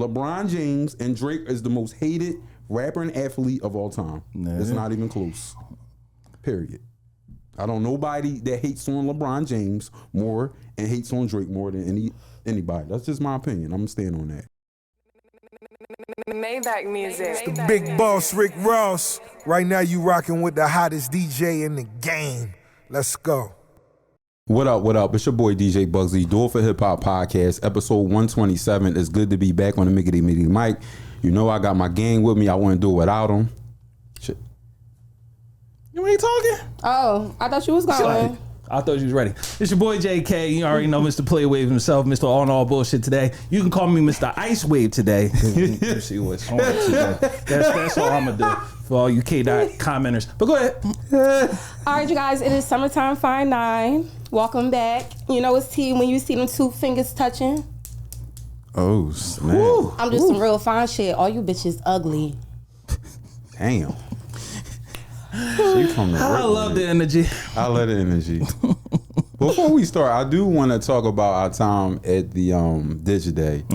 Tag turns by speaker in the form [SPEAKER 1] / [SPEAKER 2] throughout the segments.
[SPEAKER 1] LeBron James and Drake is the most hated rapper and athlete of all time. It's not even close. Period. I don't know nobody that hates on LeBron James more and hates on Drake more than anybody. That's just my opinion. I'm staying on that.
[SPEAKER 2] Maybach music.
[SPEAKER 3] It's the big boss, Rick Ross. Right now you rocking with the hottest DJ in the game. Let's go.
[SPEAKER 1] What up, what up? It's your boy DJ Bugsy, Do It for Hip Hop Podcast, episode 127. It's good to be back on the Mickety mic. You know I got my gang with me. I wouldn't do it without them. Shit.
[SPEAKER 4] You ain't talking?
[SPEAKER 5] Oh, I thought you was going.
[SPEAKER 4] I thought you was ready. It's your boy JK. You already know Mr. Playwave himself, Mr. All bullshit today. You can call me Mr. Ice Wave today. You see what's on today. That's all I'm gonna do for all you K-Dot commenters. But go ahead.
[SPEAKER 5] All right, you guys. It is summertime Fine 9. Welcome back. You know it's tea when you see them two fingers touching.
[SPEAKER 1] Oh, snap.
[SPEAKER 5] I'm just some real fine shit. All you bitches ugly.
[SPEAKER 1] Damn. She from the
[SPEAKER 4] I love the energy.
[SPEAKER 1] I love the energy. Before we start, I do want to talk about our time at the Digiday.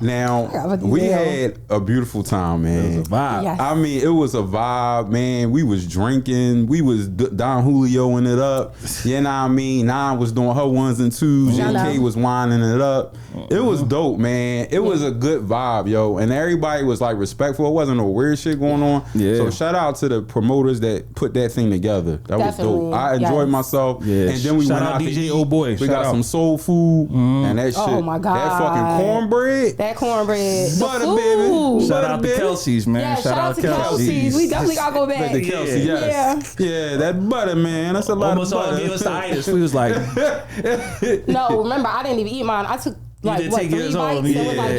[SPEAKER 1] Now, we had a beautiful time, man.
[SPEAKER 4] It was a vibe.
[SPEAKER 5] Yes.
[SPEAKER 1] I mean, it was a vibe, man. We was drinking. We was Don Julioing it up. You know what I mean? Nine was doing her ones and twos. JK was winding it up. It was dope, man. It was a good vibe, yo. And everybody was like respectful. It wasn't no weird shit going on.
[SPEAKER 4] Yeah.
[SPEAKER 1] So shout out to the promoters that put that thing together. That was dope. I enjoyed myself.
[SPEAKER 4] Yeah.
[SPEAKER 1] And then we went out
[SPEAKER 4] DJ
[SPEAKER 1] to eat.
[SPEAKER 4] Old Boy.
[SPEAKER 1] We got some soul food and that shit.
[SPEAKER 5] Oh my God.
[SPEAKER 1] That fucking cornbread.
[SPEAKER 5] That cornbread.
[SPEAKER 1] Butter,
[SPEAKER 5] the
[SPEAKER 1] baby.
[SPEAKER 5] food.
[SPEAKER 4] Shout out to
[SPEAKER 1] baby.
[SPEAKER 4] Kelsey's, man.
[SPEAKER 5] Yeah, shout out to Kelsey's. We definitely gotta go back.
[SPEAKER 1] The Kelsey, yes. Yeah, that butter, man. That's a lot
[SPEAKER 4] Almost
[SPEAKER 1] of
[SPEAKER 4] all
[SPEAKER 1] butter.
[SPEAKER 4] gave us the itis. We was like,
[SPEAKER 5] No, remember, I didn't even eat mine. I took like
[SPEAKER 4] didn't
[SPEAKER 5] what,
[SPEAKER 4] take
[SPEAKER 5] 3
[SPEAKER 4] yours
[SPEAKER 5] bites
[SPEAKER 4] off.
[SPEAKER 5] and was like,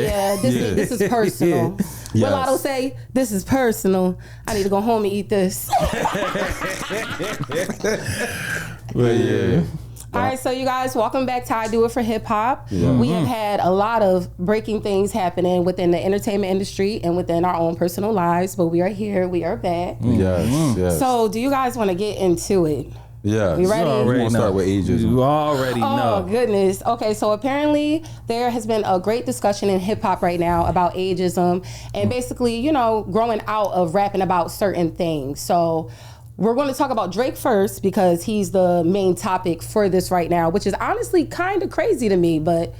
[SPEAKER 5] this is personal.
[SPEAKER 1] Yes.
[SPEAKER 5] What Lotto say? This is personal. I need to go home and eat this.
[SPEAKER 1] But yeah.
[SPEAKER 5] All right, so you guys, welcome back to I Do It for Hip Hop. We have had a lot of breaking things happening within the entertainment industry and within our own personal lives, but we are here, we are back.
[SPEAKER 1] Yes.
[SPEAKER 5] So do you guys want to get into it?
[SPEAKER 1] Yeah.
[SPEAKER 5] We ready?
[SPEAKER 1] We're going to start with ageism.
[SPEAKER 4] you already know.
[SPEAKER 5] Oh, goodness. Okay, so apparently there has been a great discussion in hip hop right now about ageism and basically, you know, growing out of rapping about certain things. So we're going to talk about Drake first because he's the main topic for this right now, which is honestly kind of crazy to me, but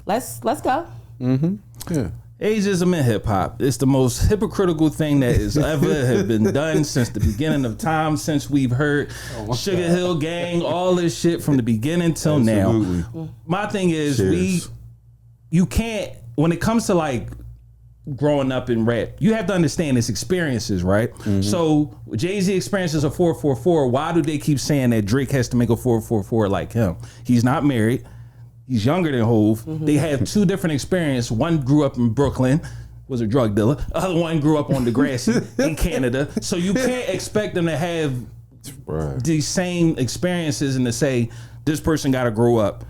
[SPEAKER 5] let's go.
[SPEAKER 1] Yeah.
[SPEAKER 4] Ageism in hip hop. It's the most hypocritical thing that has ever have been done since the beginning of time, since we've heard Sugar Hill Gang, all this shit from the beginning till now. My thing is you can't, when it comes to like growing up in rap, you have to understand it's experiences, right? So Jay-Z experiences a 444. Why do they keep saying that Drake has to make a 444 like him? He's not married. He's younger than Hove. They have 2 different experiences. One grew up in Brooklyn, was a drug dealer. Other one grew up on Degrassi in Canada. So you can't expect them to have these same experiences and to say, this person got to grow up.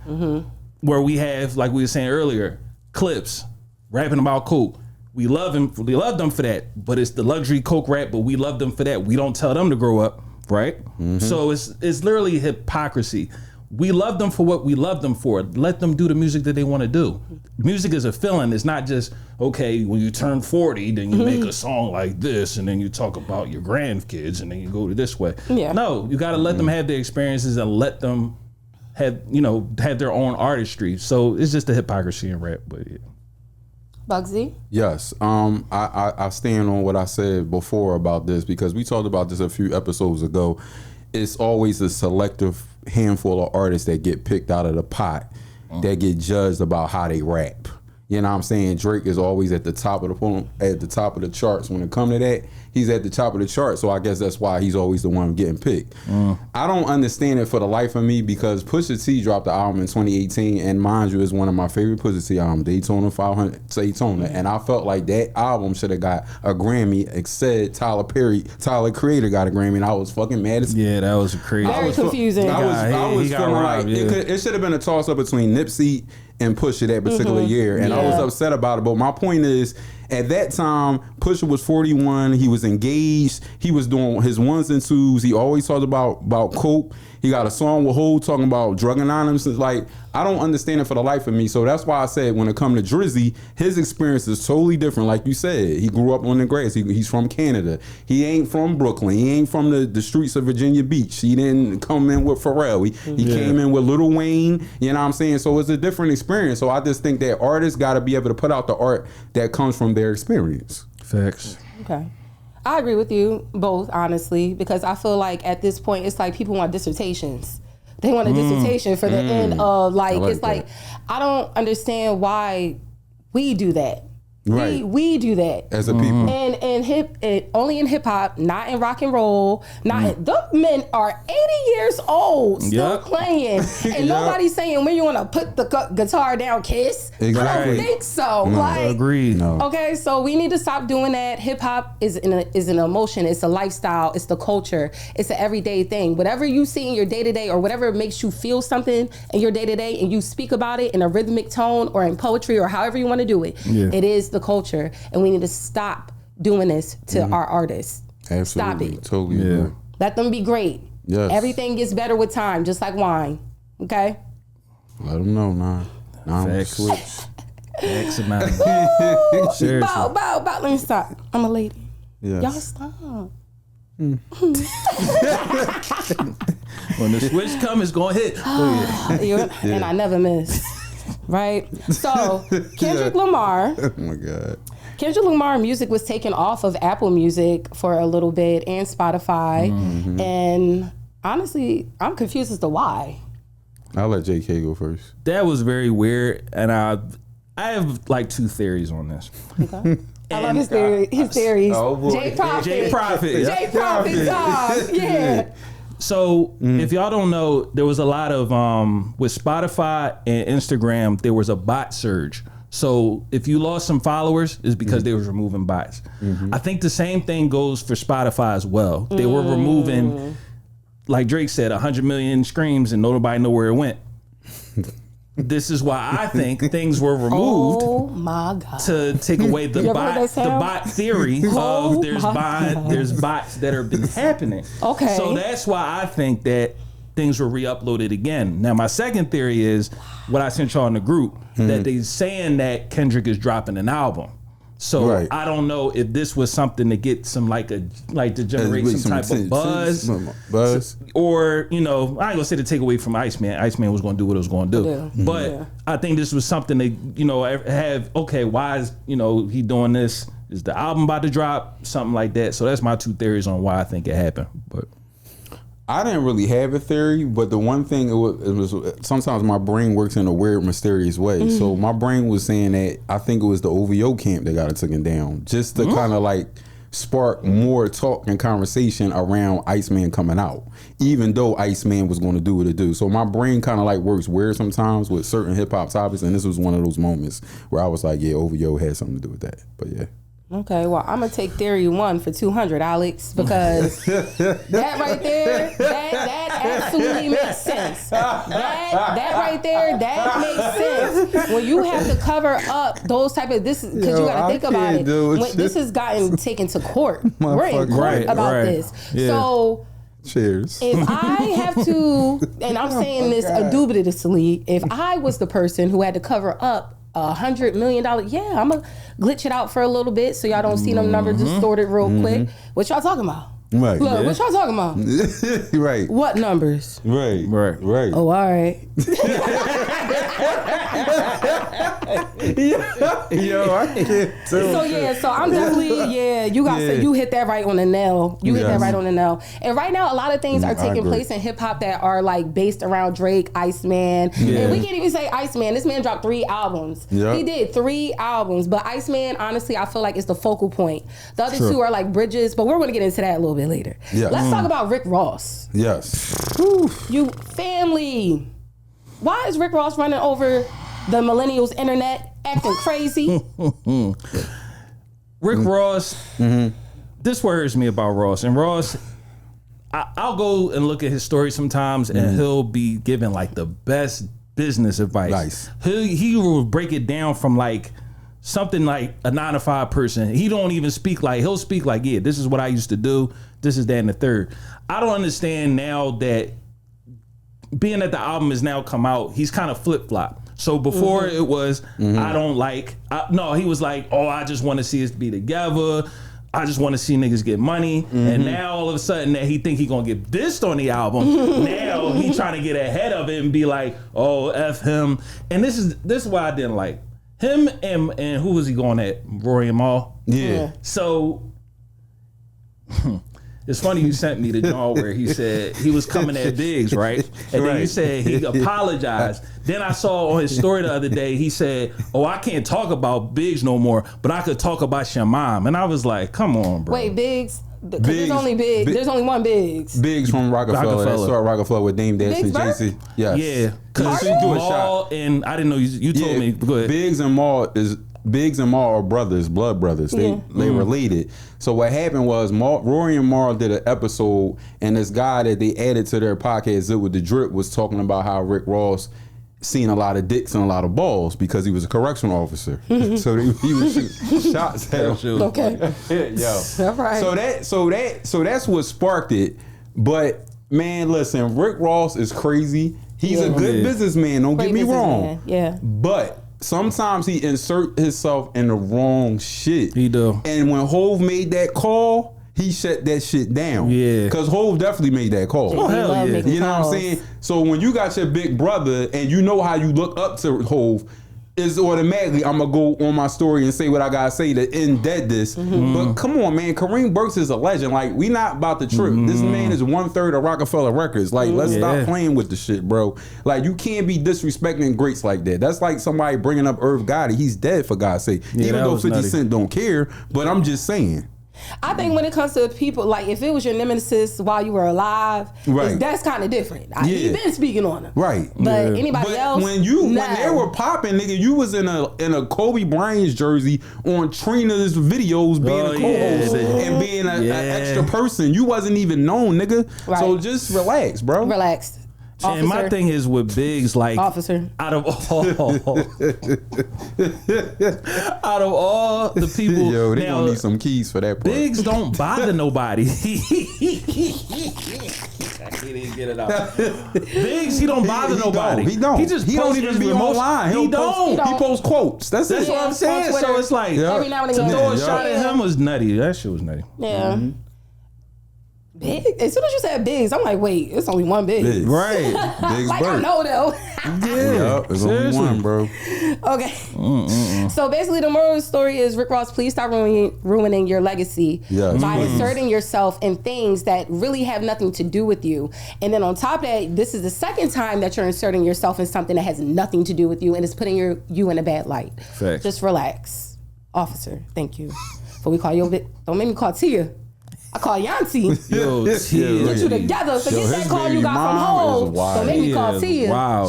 [SPEAKER 4] Where we have, like we were saying earlier, Clipse rapping about coke. We love him. We love them for that, but it's the luxury coke rap. But we love them for that. We don't tell them to grow up, right? So it's literally hypocrisy. We love them for what we love them for. Let them do the music that they want to do. Music is a feeling. It's not just, okay, when you turn 40, then you make a song like this, and then you talk about your grandkids, and then you go to this way.
[SPEAKER 5] Yeah.
[SPEAKER 4] No, you got to let them have their experiences and let them have their own artistry. So it's just a hypocrisy in rap, but yeah.
[SPEAKER 5] Bugsy?
[SPEAKER 1] Yes. I stand on what I said before about this because we talked about this a few episodes ago. It's always a selective handful of artists that get picked out of the pot that get judged about how they rap. You know what I'm saying? Drake is always at the top of the charts. When it comes to that, he's at the top of the chart. So I guess that's why he's always the one getting picked. I don't understand it for the life of me because Pusha T dropped the album in 2018, and mind you, is one of my favorite Pusha T albums, Daytona 500 Daytona. And I felt like that album should have got a Grammy. Except Tyler Creator got a Grammy, and I was fucking mad as
[SPEAKER 4] that was crazy.
[SPEAKER 5] Very confusing.
[SPEAKER 1] I was feeling like
[SPEAKER 4] robbed,
[SPEAKER 1] it should have been a toss up between Nipsey and Pusha that particular year, and I was upset about it. But my point is, at that time, Pusha was 41. He was engaged. He was doing his ones and twos. He always talked about coke. He got a song with Hov talking about drug anonymous. Like, I don't understand it for the life of me. So that's why I said when it comes to Drizzy, his experience is totally different. Like you said, he grew up on the grass. He's from Canada. He ain't from Brooklyn. He ain't from the streets of Virginia Beach. He didn't come in with Pharrell. He came in with Lil Wayne. You know what I'm saying? So it's a different experience. So I just think that artists got to be able to put out the art that comes from their experience.
[SPEAKER 4] Facts.
[SPEAKER 5] Okay. I agree with you both, honestly, because I feel like at this point, it's like people want dissertations. They want a dissertation for the end of it's like, I don't understand why we do that.
[SPEAKER 1] Right.
[SPEAKER 5] We do that
[SPEAKER 1] as a people,
[SPEAKER 5] and only in hip hop, not in rock and roll. The men are 80 years old, still playing, and nobody's saying when you want to put the guitar down, kiss.
[SPEAKER 1] Exactly.
[SPEAKER 5] I don't think so.
[SPEAKER 4] Agreed.
[SPEAKER 1] No.
[SPEAKER 5] Okay, so we need to stop doing that. Hip hop is an emotion. It's a lifestyle. It's the culture. It's an everyday thing. Whatever you see in your day to day, or whatever makes you feel something in your day to day, and you speak about it in a rhythmic tone or in poetry or however you want to do it. Yeah. It is the culture, and we need to stop doing this to our artists.
[SPEAKER 1] Absolutely.
[SPEAKER 5] Stop it.
[SPEAKER 1] Totally agree.
[SPEAKER 5] Let them be great.
[SPEAKER 1] Yes.
[SPEAKER 5] Everything gets better with time, just like wine. Okay?
[SPEAKER 1] Let them know, man.
[SPEAKER 4] Facts.
[SPEAKER 1] Switch.
[SPEAKER 4] ICEMAN.
[SPEAKER 5] Bow. Let me stop. I'm a lady.
[SPEAKER 1] Yes.
[SPEAKER 5] Y'all stop.
[SPEAKER 4] When the switch comes, it's going to hit.
[SPEAKER 5] And I never miss. Right? So, Kendrick Lamar.
[SPEAKER 1] Oh my God.
[SPEAKER 5] Kendrick Lamar music was taken off of Apple Music for a little bit and Spotify. And honestly, I'm confused as to why.
[SPEAKER 1] I'll let JK go first.
[SPEAKER 4] That was very weird, and I have like two theories on this.
[SPEAKER 5] Okay. I love his theories.
[SPEAKER 1] Oh boy.
[SPEAKER 5] J Prophet, dog. Yeah.
[SPEAKER 4] So if y'all don't know, there was a lot of with Spotify and Instagram, there was a bot surge. So if you lost some followers, it's because they was removing bots. I think the same thing goes for Spotify as well. They were removing, like Drake said, 100 million streams and nobody know where it went. This is why I think things were removed.
[SPEAKER 5] Oh my God.
[SPEAKER 4] To take away the bot theory of there's bots that have been happening.
[SPEAKER 5] Okay.
[SPEAKER 4] So that's why I think that things were re-uploaded again. Now my second theory is what I sent y'all in the group, that they saying that Kendrick is dropping an album. So I don't know if this was something to get some to generate some type of buzz, or I ain't gonna say to take away from Iceman. Iceman was gonna do what it was gonna do, but I think this was something to have. Okay, why is he doing this? Is the album about to drop? Something like that. So that's my two theories on why I think it happened. But
[SPEAKER 1] I didn't really have a theory, but the one thing it was sometimes my brain works in a weird, mysterious way. So my brain was saying that I think it was the OVO camp that got it taken down, just to kind of spark more talk and conversation around Iceman coming out, even though Iceman was going to do what it do. So my brain kind of works weird sometimes with certain hip hop topics, and this was one of those moments where I was like, yeah, OVO had something to do with that. But yeah.
[SPEAKER 5] Okay, well, I'm gonna take theory 1 for 200, Alex, because that right there, that absolutely makes sense. That right there, that makes sense. When you have to cover up those type of because you gotta think about it. When this has gotten taken to court. We're in court about this. Yeah. So.
[SPEAKER 1] Cheers.
[SPEAKER 5] If I have to, and I'm saying this dubitously, if I was the person who had to cover up $100 million, I'm gonna glitch it out for a little bit so y'all don't see them numbers distorted real quick. What y'all talking about?
[SPEAKER 1] Right.
[SPEAKER 5] Look, what y'all talking about?
[SPEAKER 1] Right.
[SPEAKER 5] What numbers?
[SPEAKER 1] Right.
[SPEAKER 5] Oh, all right.
[SPEAKER 1] Yo, I can't tell.
[SPEAKER 5] So I'm definitely, you hit that right on the nail. You hit that right on the nail. And right now, a lot of things are taking place in hip hop that are based around Drake, Iceman. Yeah. And we can't even say Iceman. This man dropped 3 albums. Yep. He did 3 albums, but Iceman, honestly, I feel like it's the focal point. The other 2 are bridges, but we're going to get into that a little bit later. Yes. Let's talk about Rick Ross.
[SPEAKER 1] Yes.
[SPEAKER 5] You family. Why is Rick Ross running over the millennials' internet, acting crazy?
[SPEAKER 4] Rick Ross, this worries me about Ross. And Ross, I'll go and look at his story sometimes, and he'll be giving the best business advice.
[SPEAKER 1] Nice.
[SPEAKER 4] He will break it down from like something like a 9 to 5 person. He don't even speak like, he'll speak like, yeah, this is what I used to do. This is that and the third. I don't understand now that being that the album has now come out, he's kind of flip-flop. So before it was, I don't like, no, he was like, oh, I just want to see us be together. I just want to see niggas get money. And now all of a sudden that he think he gonna get dissed on the album, now he trying to get ahead of it and be like, oh, F him. And this is why I didn't like him and who was he going at? Rory and Mal?
[SPEAKER 1] Yeah.
[SPEAKER 4] So it's funny you sent me the John where he said he was coming at Biggs, right? And then you said he apologized. Then I saw on his story the other day, he said, oh, I can't talk about Biggs no more, but I could talk about your mom. And I was like, come on, bro.
[SPEAKER 5] Wait, Biggs? Because there's only one Biggs.
[SPEAKER 1] Biggs from Rockefeller. That started Rockefeller with Dame Dash and Jay-Z. Yes.
[SPEAKER 4] Yeah. Because Maul and I didn't know you told me. Go ahead.
[SPEAKER 1] Biggs and Maul are brothers, blood brothers. They related. So what happened was Rory and Maul did an episode, and this guy that they added to their podcast, Zip with the Drip, was talking about how Rick Ross seen a lot of dicks and a lot of balls because he was a correctional officer. So he was shooting shots at him.
[SPEAKER 5] Okay.
[SPEAKER 1] Yo.
[SPEAKER 5] All right.
[SPEAKER 1] So that's what sparked it. But man, listen, Rick Ross is crazy. He's a good businessman. Don't get me wrong.
[SPEAKER 5] Yeah.
[SPEAKER 1] But sometimes he insert himself in the wrong shit.
[SPEAKER 4] He do.
[SPEAKER 1] And when Hove made that call, he shut that shit down.
[SPEAKER 4] Yeah.
[SPEAKER 1] Because Hove definitely made that call.
[SPEAKER 4] Oh, hell yeah.
[SPEAKER 1] You know what I'm saying? So when you got your big brother and you know how you look up to Hove, it's automatically I'm going to go on my story and say what I got to say to end this. But come on, man. Kareem Burks is a legend. Like, we not about to trip. This man is 1/3 of Rockefeller Records. Like, let's stop playing with the shit, bro. Like, you can't be disrespecting greats like that. That's like somebody bringing up Irv Gotti. He's dead, for God's sake.
[SPEAKER 4] Yeah,
[SPEAKER 1] even though 50 Cent don't care. But I'm just saying.
[SPEAKER 5] I think when it comes to people, like if it was your nemesis while you were alive, that's kind of different. You've been speaking on them,
[SPEAKER 1] right?
[SPEAKER 5] But anybody else,
[SPEAKER 1] when they were popping, nigga, you was in a Kobe Bryant's jersey on Trina's videos, being a co-host and being an extra person. You wasn't even known, nigga. Right. So just relax, bro.
[SPEAKER 5] Relax. Officer.
[SPEAKER 4] And my thing is with Biggs, like
[SPEAKER 5] officer,
[SPEAKER 4] out of all the people,
[SPEAKER 1] yo, they gonna need some keys for that part.
[SPEAKER 4] Biggs don't bother nobody. He didn't get it out. Biggs, he don't bother nobody.
[SPEAKER 1] He don't.
[SPEAKER 4] He just
[SPEAKER 1] he don't even be online.
[SPEAKER 4] He don't.
[SPEAKER 1] He posts quotes. That's
[SPEAKER 4] what I'm saying. So it's like
[SPEAKER 5] every now and again.
[SPEAKER 4] To throw a shot at him was nutty. That shit was nutty.
[SPEAKER 5] Yeah. Big? As soon as you said Biggs, I'm like, wait, it's only one Biggs.
[SPEAKER 4] Right.
[SPEAKER 1] Biggs
[SPEAKER 5] like, I know though.
[SPEAKER 1] Yeah. It's only one, bro.
[SPEAKER 5] Okay. So basically the moral of the story is, Rick Ross, please stop ruining your legacy by inserting yourself in things that really have nothing to do with you. And then on top of that, this is the second time that you're inserting yourself in something that has nothing to do with you and is putting you in a bad light.
[SPEAKER 4] Facts.
[SPEAKER 5] Just relax. Officer, thank you. Before we call you, don't make me call Tia. I call Yancy.
[SPEAKER 4] Yo,
[SPEAKER 5] Get you together. Forget that call you got from home. Don't make me call Tia.
[SPEAKER 4] Wow.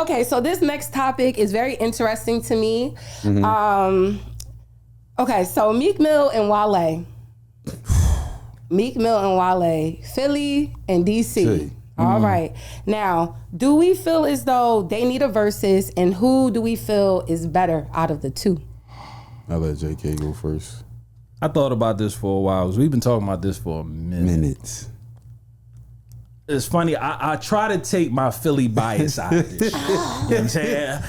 [SPEAKER 5] Okay, so this next topic is very interesting to me. Okay, so Meek Mill and Wale. Meek Mill and Wale. Philly and DC. All right. Now, do we feel as though they need a versus, and who do we feel is better out of the two?
[SPEAKER 1] I'll let JK go first.
[SPEAKER 4] I thought about this for a while. We've been talking about this for a minute. It's funny. I try to take my Philly bias out of this. You know what I'm saying?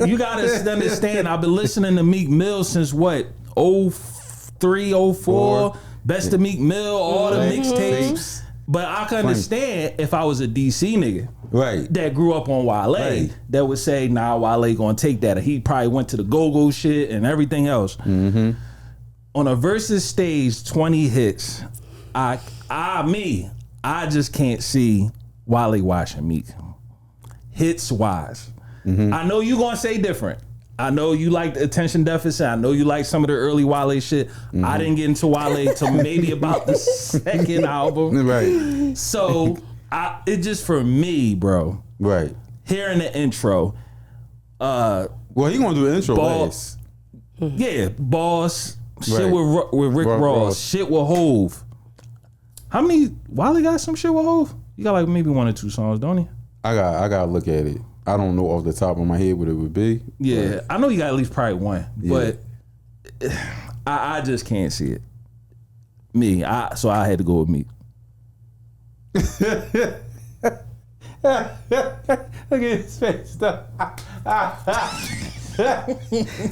[SPEAKER 4] You gotta understand. I've been listening to Meek Mill since what? 03, 04. Best of Meek Mill, all the mixtapes. But I can understand if I was a DC nigga that grew up on Wale that would say, nah, Wale gonna take that. He probably went to the go-go shit and everything else. On a versus stage, 20 hits, I just can't see Wale watching Meek. Hits wise. I know you gonna say different. I know you like the attention deficit. I know you like some of the early Wale shit. I didn't get into Wale till maybe about the second album.
[SPEAKER 1] Right.
[SPEAKER 4] So it just for me, bro.
[SPEAKER 1] Right.
[SPEAKER 4] Hearing the intro.
[SPEAKER 1] Well, he gonna do an intro
[SPEAKER 4] last. Yeah, Boss. Shit with Rick Ross. Shit with Hove. How many? Wale got some shit with Hove? You got like maybe 1 or 2 songs, don't he?
[SPEAKER 1] I gotta look at it. I don't know off the top of my head what it would be.
[SPEAKER 4] Yeah, I know you got at least probably 1, but I just can't see it. So I had to go with Meek.
[SPEAKER 1] Look at his face.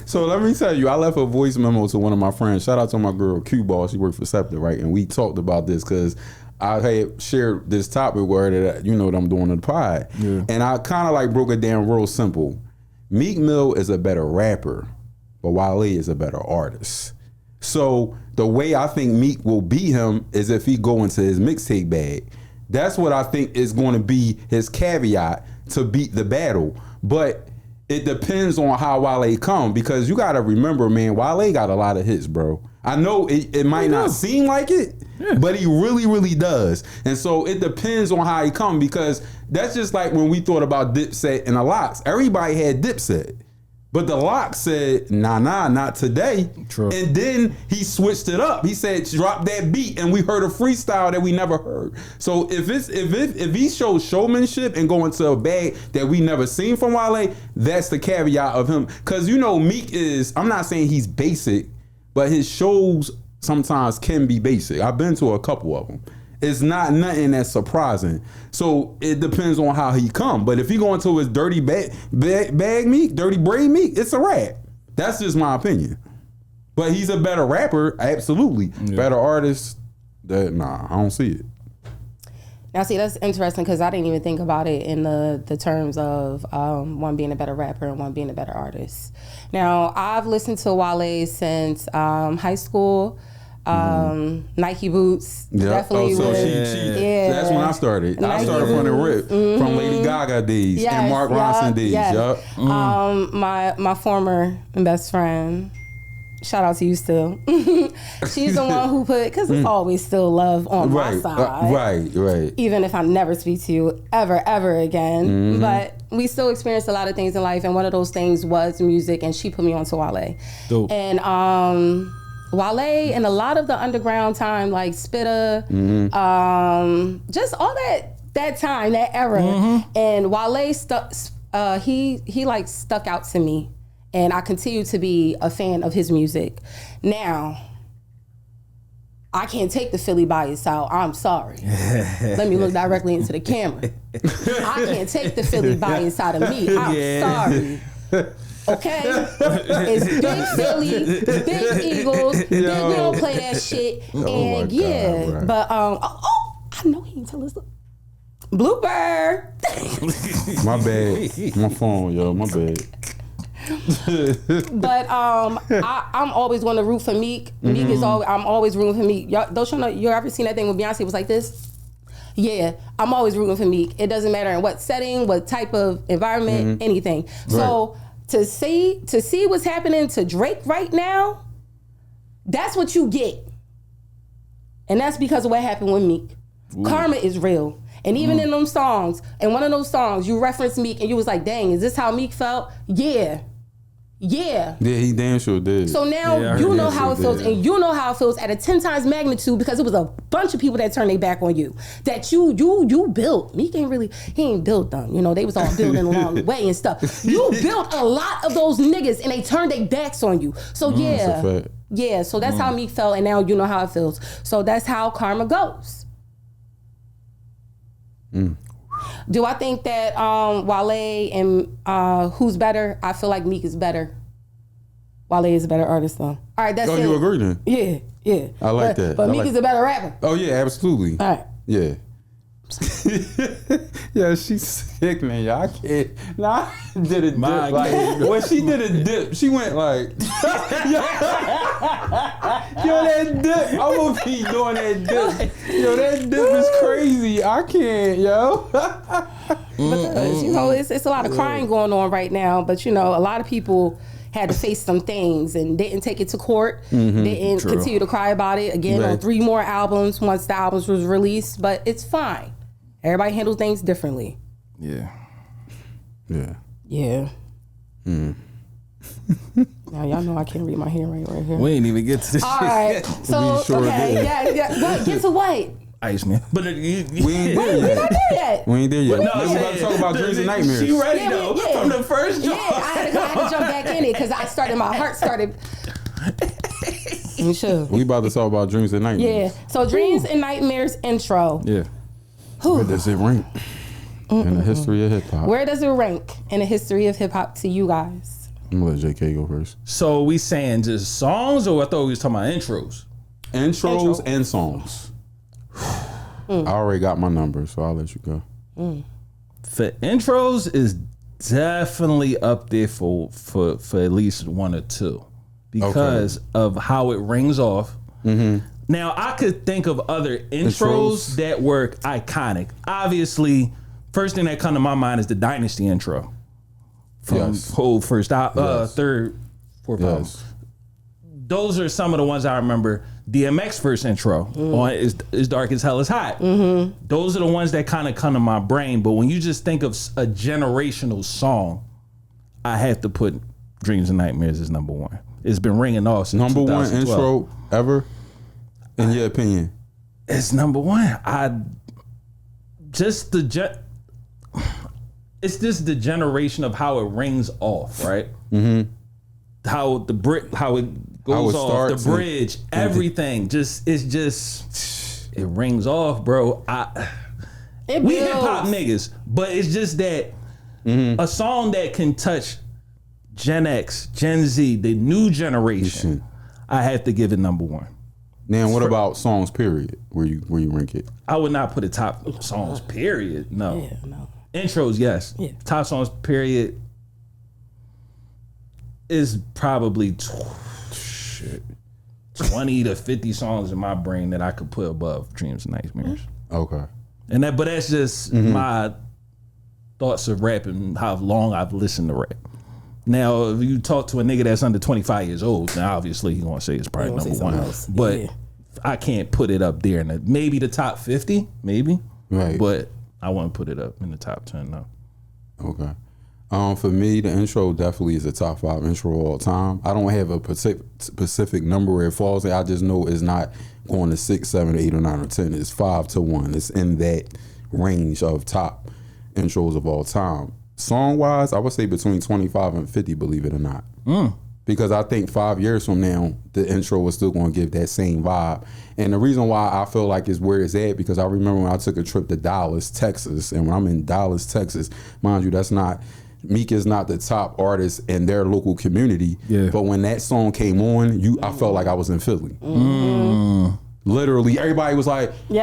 [SPEAKER 1] So let me tell you, I left a voice memo to one of my friends. Shout out to my girl Q Ball. She worked for Scepter, right? And we talked about this because I had shared this topic with her that that I'm doing in the pod. Yeah. And I kind of like broke it down real simple. Meek Mill is a better rapper, but Wale is a better artist. So the way I think Meek will beat him is if he go into his mixtape bag. That's what I think is going to be his caveat to beat the battle. But it depends on how Wale come, because you got to remember, man, Wale got a lot of hits, bro. I know it might not seem like it, but he really, really does. And so it depends on how he come, because that's just like when we thought about Dipset and the Lox. Everybody had Dipset. But the Lox said, nah, not today. True. And then he switched it up. He said, drop that beat, and we heard a freestyle that we never heard. So if he shows showmanship and go into a bag that we never seen from Wale, that's the caveat of him. Because Meek is, I'm not saying he's basic, but his shows sometimes can be basic. I've been to a couple of them. It's not nothing that's surprising. So it depends on how he come. But if he go into his dirty bag Meek, dirty braid Meek, it's a rap. That's just my opinion. But he's a better rapper, absolutely. Yeah. Better artist, I don't see it.
[SPEAKER 5] Now, see, that's interesting because I didn't even think about it in the terms of one being a better rapper and one being a better artist. Now, I've listened to Wale since high school. Nike boots, definitely.
[SPEAKER 1] That's when I started. Nike I started from the rip, from Lady Gaga days and Mark Ronson days. Yep.
[SPEAKER 5] My former best friend, shout out to you still. She's the one who put, because it's always still love on my side.
[SPEAKER 1] Right.
[SPEAKER 5] Even if I never speak to you ever again. But we still experienced a lot of things in life, and one of those things was music, and she put me onto Wale. Dope. And Wale and a lot of the underground time, like Spitta, just all that time, that era. And Wale he like stuck out to me, and I continue to be a fan of his music. Now, I can't take the Philly bias out. I'm sorry. Let me look directly into the camera. I can't take the Philly bias out of me. I'm sorry. Okay, it's big Philly, big Eagles. We don't play that shit. And God, but I know he didn't tell us. Blooper.
[SPEAKER 1] My bad. My phone, yo. My bad.
[SPEAKER 5] But I'm always going to root for Meek. Meek is always. I'm always rooting for Meek. Don't you know? You ever seen that thing when Beyonce was like this? Yeah, I'm always rooting for Meek. It doesn't matter in what setting, what type of environment, anything. So. To see what's happening to Drake right now, that's what you get. And that's because of what happened with Meek. Ooh. Karma is real. And even in them songs, in one of those songs, you referenced Meek and you was like, dang, is this how Meek felt? Yeah, he damn sure did. So now you know how it feels, and you know how it feels at a 10 times magnitude, because it was a bunch of people that turned their back on you, that you built. Meek he ain't built them. They was all building along the way and stuff. You built a lot of those niggas, and they turned their backs on you. So so that's how Meek felt, and now you know how it feels. So that's how karma goes. Do I think that Wale and who's better? I feel like Meek is better. Wale is a better artist though. All right, that's it.
[SPEAKER 1] You agree then?
[SPEAKER 5] Yeah.
[SPEAKER 1] I like that.
[SPEAKER 5] But Meek is a better rapper.
[SPEAKER 1] Oh yeah, absolutely.
[SPEAKER 5] All right.
[SPEAKER 1] Yeah. Yeah, she's sick, man. Y'all can't. Nah, I did a dip. When she did a dip, she went like, yo, that dip. I'm gonna be doing that dip. Yo, that dip is crazy. I can't, yo.
[SPEAKER 5] But it's a lot of crying going on right now. But a lot of people had to face some things and didn't take it to court, didn't continue to cry about it again on 3 more albums once the albums was released. But it's fine. Everybody handles things differently.
[SPEAKER 1] Yeah.
[SPEAKER 5] Now y'all know I can't read my handwriting right here.
[SPEAKER 4] We ain't even get to this.
[SPEAKER 5] All right. So
[SPEAKER 1] What?
[SPEAKER 5] Get to what?
[SPEAKER 4] Iceman. But
[SPEAKER 1] We ain't there yet.
[SPEAKER 5] yet.
[SPEAKER 1] We ain't there yet.
[SPEAKER 4] No,
[SPEAKER 1] Then we about to talk about dreams and nightmares.
[SPEAKER 4] She ready
[SPEAKER 5] Yeah,
[SPEAKER 4] though
[SPEAKER 5] yeah.
[SPEAKER 4] from the first
[SPEAKER 5] Yeah,
[SPEAKER 4] job.
[SPEAKER 5] I had to jump back in it because my heart started. Sure.
[SPEAKER 1] We about to talk about dreams and nightmares.
[SPEAKER 5] Yeah. So dreams and nightmares intro.
[SPEAKER 4] Yeah.
[SPEAKER 1] Where does it rank in the history of hip hop?
[SPEAKER 5] Where does it rank in the history of hip hop to you guys?
[SPEAKER 1] I'm gonna let JK go first.
[SPEAKER 4] So we saying just songs, or I thought we was talking about intros.
[SPEAKER 1] Intros and songs. I already got my number, so I'll let you go.
[SPEAKER 4] For intros is definitely up there for at least one or two because of how it rings off. Now I could think of other intros that were iconic. Obviously, first thing that come to my mind is the Dynasty intro from whole first third, fourth album. Those are some of the ones I remember. DMX first intro on is Dark as Hell is Hot. Those are the ones that kind of come to my brain. But when you just think of a generational song, I have to put Dreams and Nightmares as number one. It's been ringing off since
[SPEAKER 1] Number one
[SPEAKER 4] 2012.
[SPEAKER 1] intro ever, in your opinion?
[SPEAKER 4] It's number one. It's just the generation of how it rings off, right? How it goes off, the bridge, everything. It rings off, bro. We hip hop niggas, but it's just that a song that can touch Gen X, Gen Z, the new generation. I have to give it number one.
[SPEAKER 1] Now, what about songs? Period. Where you rank it?
[SPEAKER 4] I would not put it top songs. Period. No.
[SPEAKER 5] Yeah, no.
[SPEAKER 4] Intros, yes.
[SPEAKER 5] Yeah.
[SPEAKER 4] Top songs. Period. Is probably 20 to 50 songs in my brain that I could put above Dreams and Nightmares.
[SPEAKER 1] Okay.
[SPEAKER 4] But that's just my thoughts of rap and how long I've listened to rap. Now, if you talk to a nigga that's under 25 years old, now obviously he's gonna say it's probably number one. But I can't put it up there in maybe the top 50, maybe. Right. But I wouldn't put it up in the top 10, no.
[SPEAKER 1] Okay. For me, the intro definitely is a top 5 intro of all time. I don't have a specific number where it falls. I just know it's not going to 6, 7, 8, or 9, or 10. It's 5 to 1. It's in that range of top intros of all time. Song wise, I would say between 25 and 50, believe it or not. Because I think 5 years from now, the intro is still going to give that same vibe. And the reason why I feel like it's where it's at, because I remember when I took a trip to Dallas, Texas, and when I'm in Dallas, Texas, mind you, Meek is not the top artist in their local community. Yeah. But when that song came on, I felt like I was in Philly. Literally, everybody was like, I'm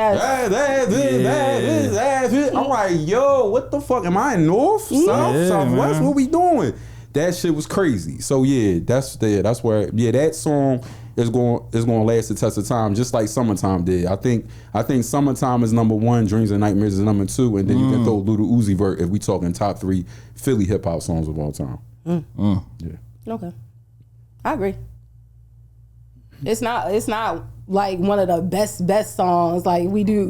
[SPEAKER 1] like, yo, what the fuck? Am I in North, South, Southwest? What we doing? That shit was crazy. So that's where that song is going to last the test of time, just like Summertime did. I think Summertime is number one, Dreams and Nightmares is number 2, and then you can throw Little Uzi Vert if we talking top 3 Philly hip hop songs of all time. Yeah.
[SPEAKER 5] Okay, I agree. It's not like one of the best songs like we do,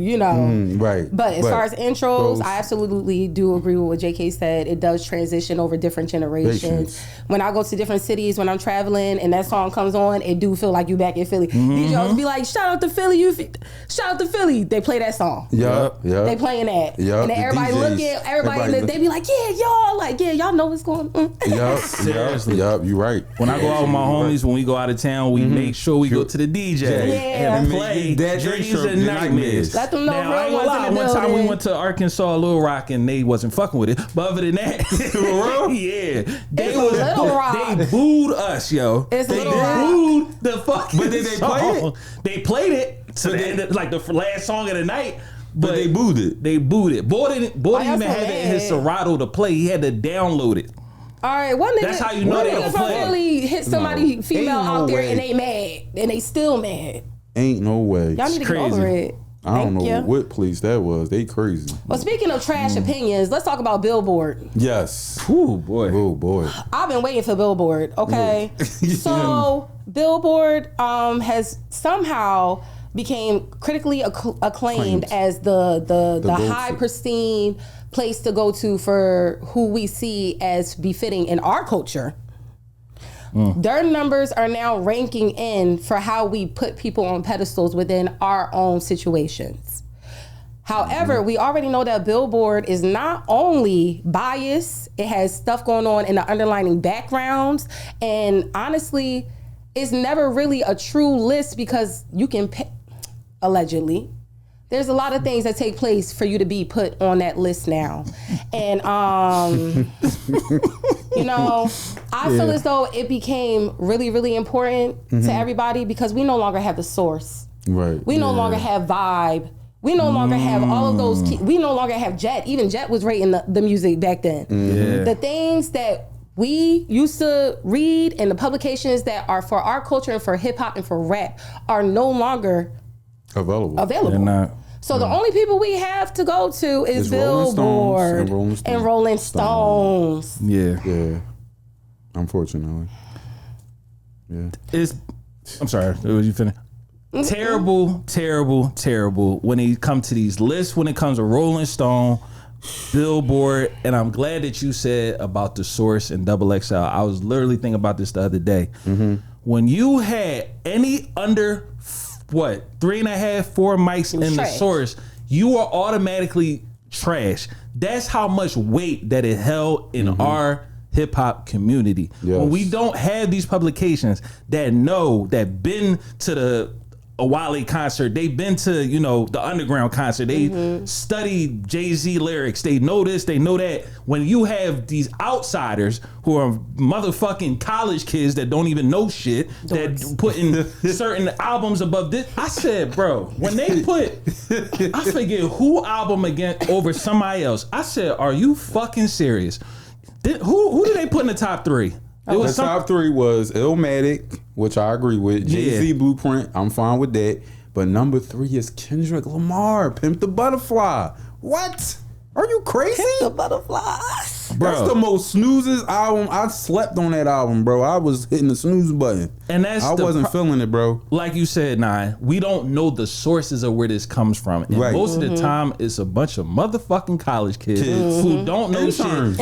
[SPEAKER 1] right.
[SPEAKER 5] But as far as intros, I absolutely do agree with what JK said. It does transition over different generations. When I go to different cities, when I'm traveling and that song comes on, it do feel like you back in Philly. These y'all be like, shout out to Philly, shout out to Philly. They play that song.
[SPEAKER 1] Yep.
[SPEAKER 5] They playing that.
[SPEAKER 1] Yep.
[SPEAKER 5] And then everybody look at everybody they be like, y'all know what's going on.
[SPEAKER 4] Seriously.
[SPEAKER 1] Yep, you right.
[SPEAKER 4] When I go out with my homies, when we go out of town, we make sure we go to the DJ. And play Dreams and Nightmares.
[SPEAKER 5] Let them know
[SPEAKER 4] I ain't gonna lie. One time we went to Arkansas, Little Rock, and they wasn't fucking with it. But other than that, they booed us, yo.
[SPEAKER 5] It's
[SPEAKER 4] they booed the fucking But did they play it? They played it to the end, like the last song of the night.
[SPEAKER 1] But they booed it.
[SPEAKER 4] Boy didn't even have it in his Serato to play. He had to download it.
[SPEAKER 5] All right, one nigga.
[SPEAKER 4] That's how you know they don't play.
[SPEAKER 5] Really hit somebody female out there and they mad and they still mad.
[SPEAKER 1] Ain't no way.
[SPEAKER 5] Y'all need to get over it.
[SPEAKER 1] I don't know what place that was. They crazy.
[SPEAKER 5] Well, speaking of trash opinions, let's talk about Billboard.
[SPEAKER 1] Yes.
[SPEAKER 4] Oh boy.
[SPEAKER 5] I've been waiting for Billboard. Okay. So Billboard has somehow became critically acclaimed as the high pristine place to go to for who we see as befitting in our culture. Their numbers are now ranking in for how we put people on pedestals within our own situations. However, we already know that Billboard is not only biased, it has stuff going on in the underlying backgrounds. And honestly, it's never really a true list because you can pay, allegedly. There's a lot of things that take place for you to be put on that list now. And, you know, I feel as though it became really, really important to everybody because we no longer have the source.
[SPEAKER 1] Right.
[SPEAKER 5] We no longer have Vibe. We no longer have all of those. We no longer have Jet. Even Jet was rating the music back then. The things that we used to read and the publications that are for our culture and for hip hop and for rap are no longer
[SPEAKER 1] available.
[SPEAKER 4] They're not.
[SPEAKER 5] So the only people we have to go to is Billboard and Rolling Stones.
[SPEAKER 1] Yeah. Unfortunately. Yeah.
[SPEAKER 4] I'm sorry. Was you finished? Terrible, terrible, terrible when it comes to these lists, when it comes to Rolling Stone, Billboard, and I'm glad that you said about the Source and Double XL. I was literally thinking about this the other day. When you had any under 3.5, 4 mics in the Source, you are automatically trash. That's how much weight that it held in our hip hop community. When we don't have these publications that been to the Wale concert, they've been to, you know, the underground concert, they studied Jay-Z lyrics, they know this, they know that. When you have these outsiders who are motherfucking college kids that don't even know shit, that putting certain albums above this, I said, bro, when they put, I forget who album again over somebody else, I said, are you fucking serious? Who did they put in the top 3?
[SPEAKER 1] The top 3 was Illmatic, which I agree with. Jay-Z Blueprint, I'm fine with that. But number 3 is Kendrick Lamar, Pimp the Butterfly. What? Are you crazy?
[SPEAKER 5] Pimp the Butterflies.
[SPEAKER 1] Bro. That's the most snoozes album. I slept on that album, bro. I was hitting the snooze button.
[SPEAKER 4] And I
[SPEAKER 1] wasn't feeling it, bro.
[SPEAKER 4] Like you said, Nine, we don't know the sources of where this comes from. And most of the time, it's a bunch of motherfucking college kids who don't know shit.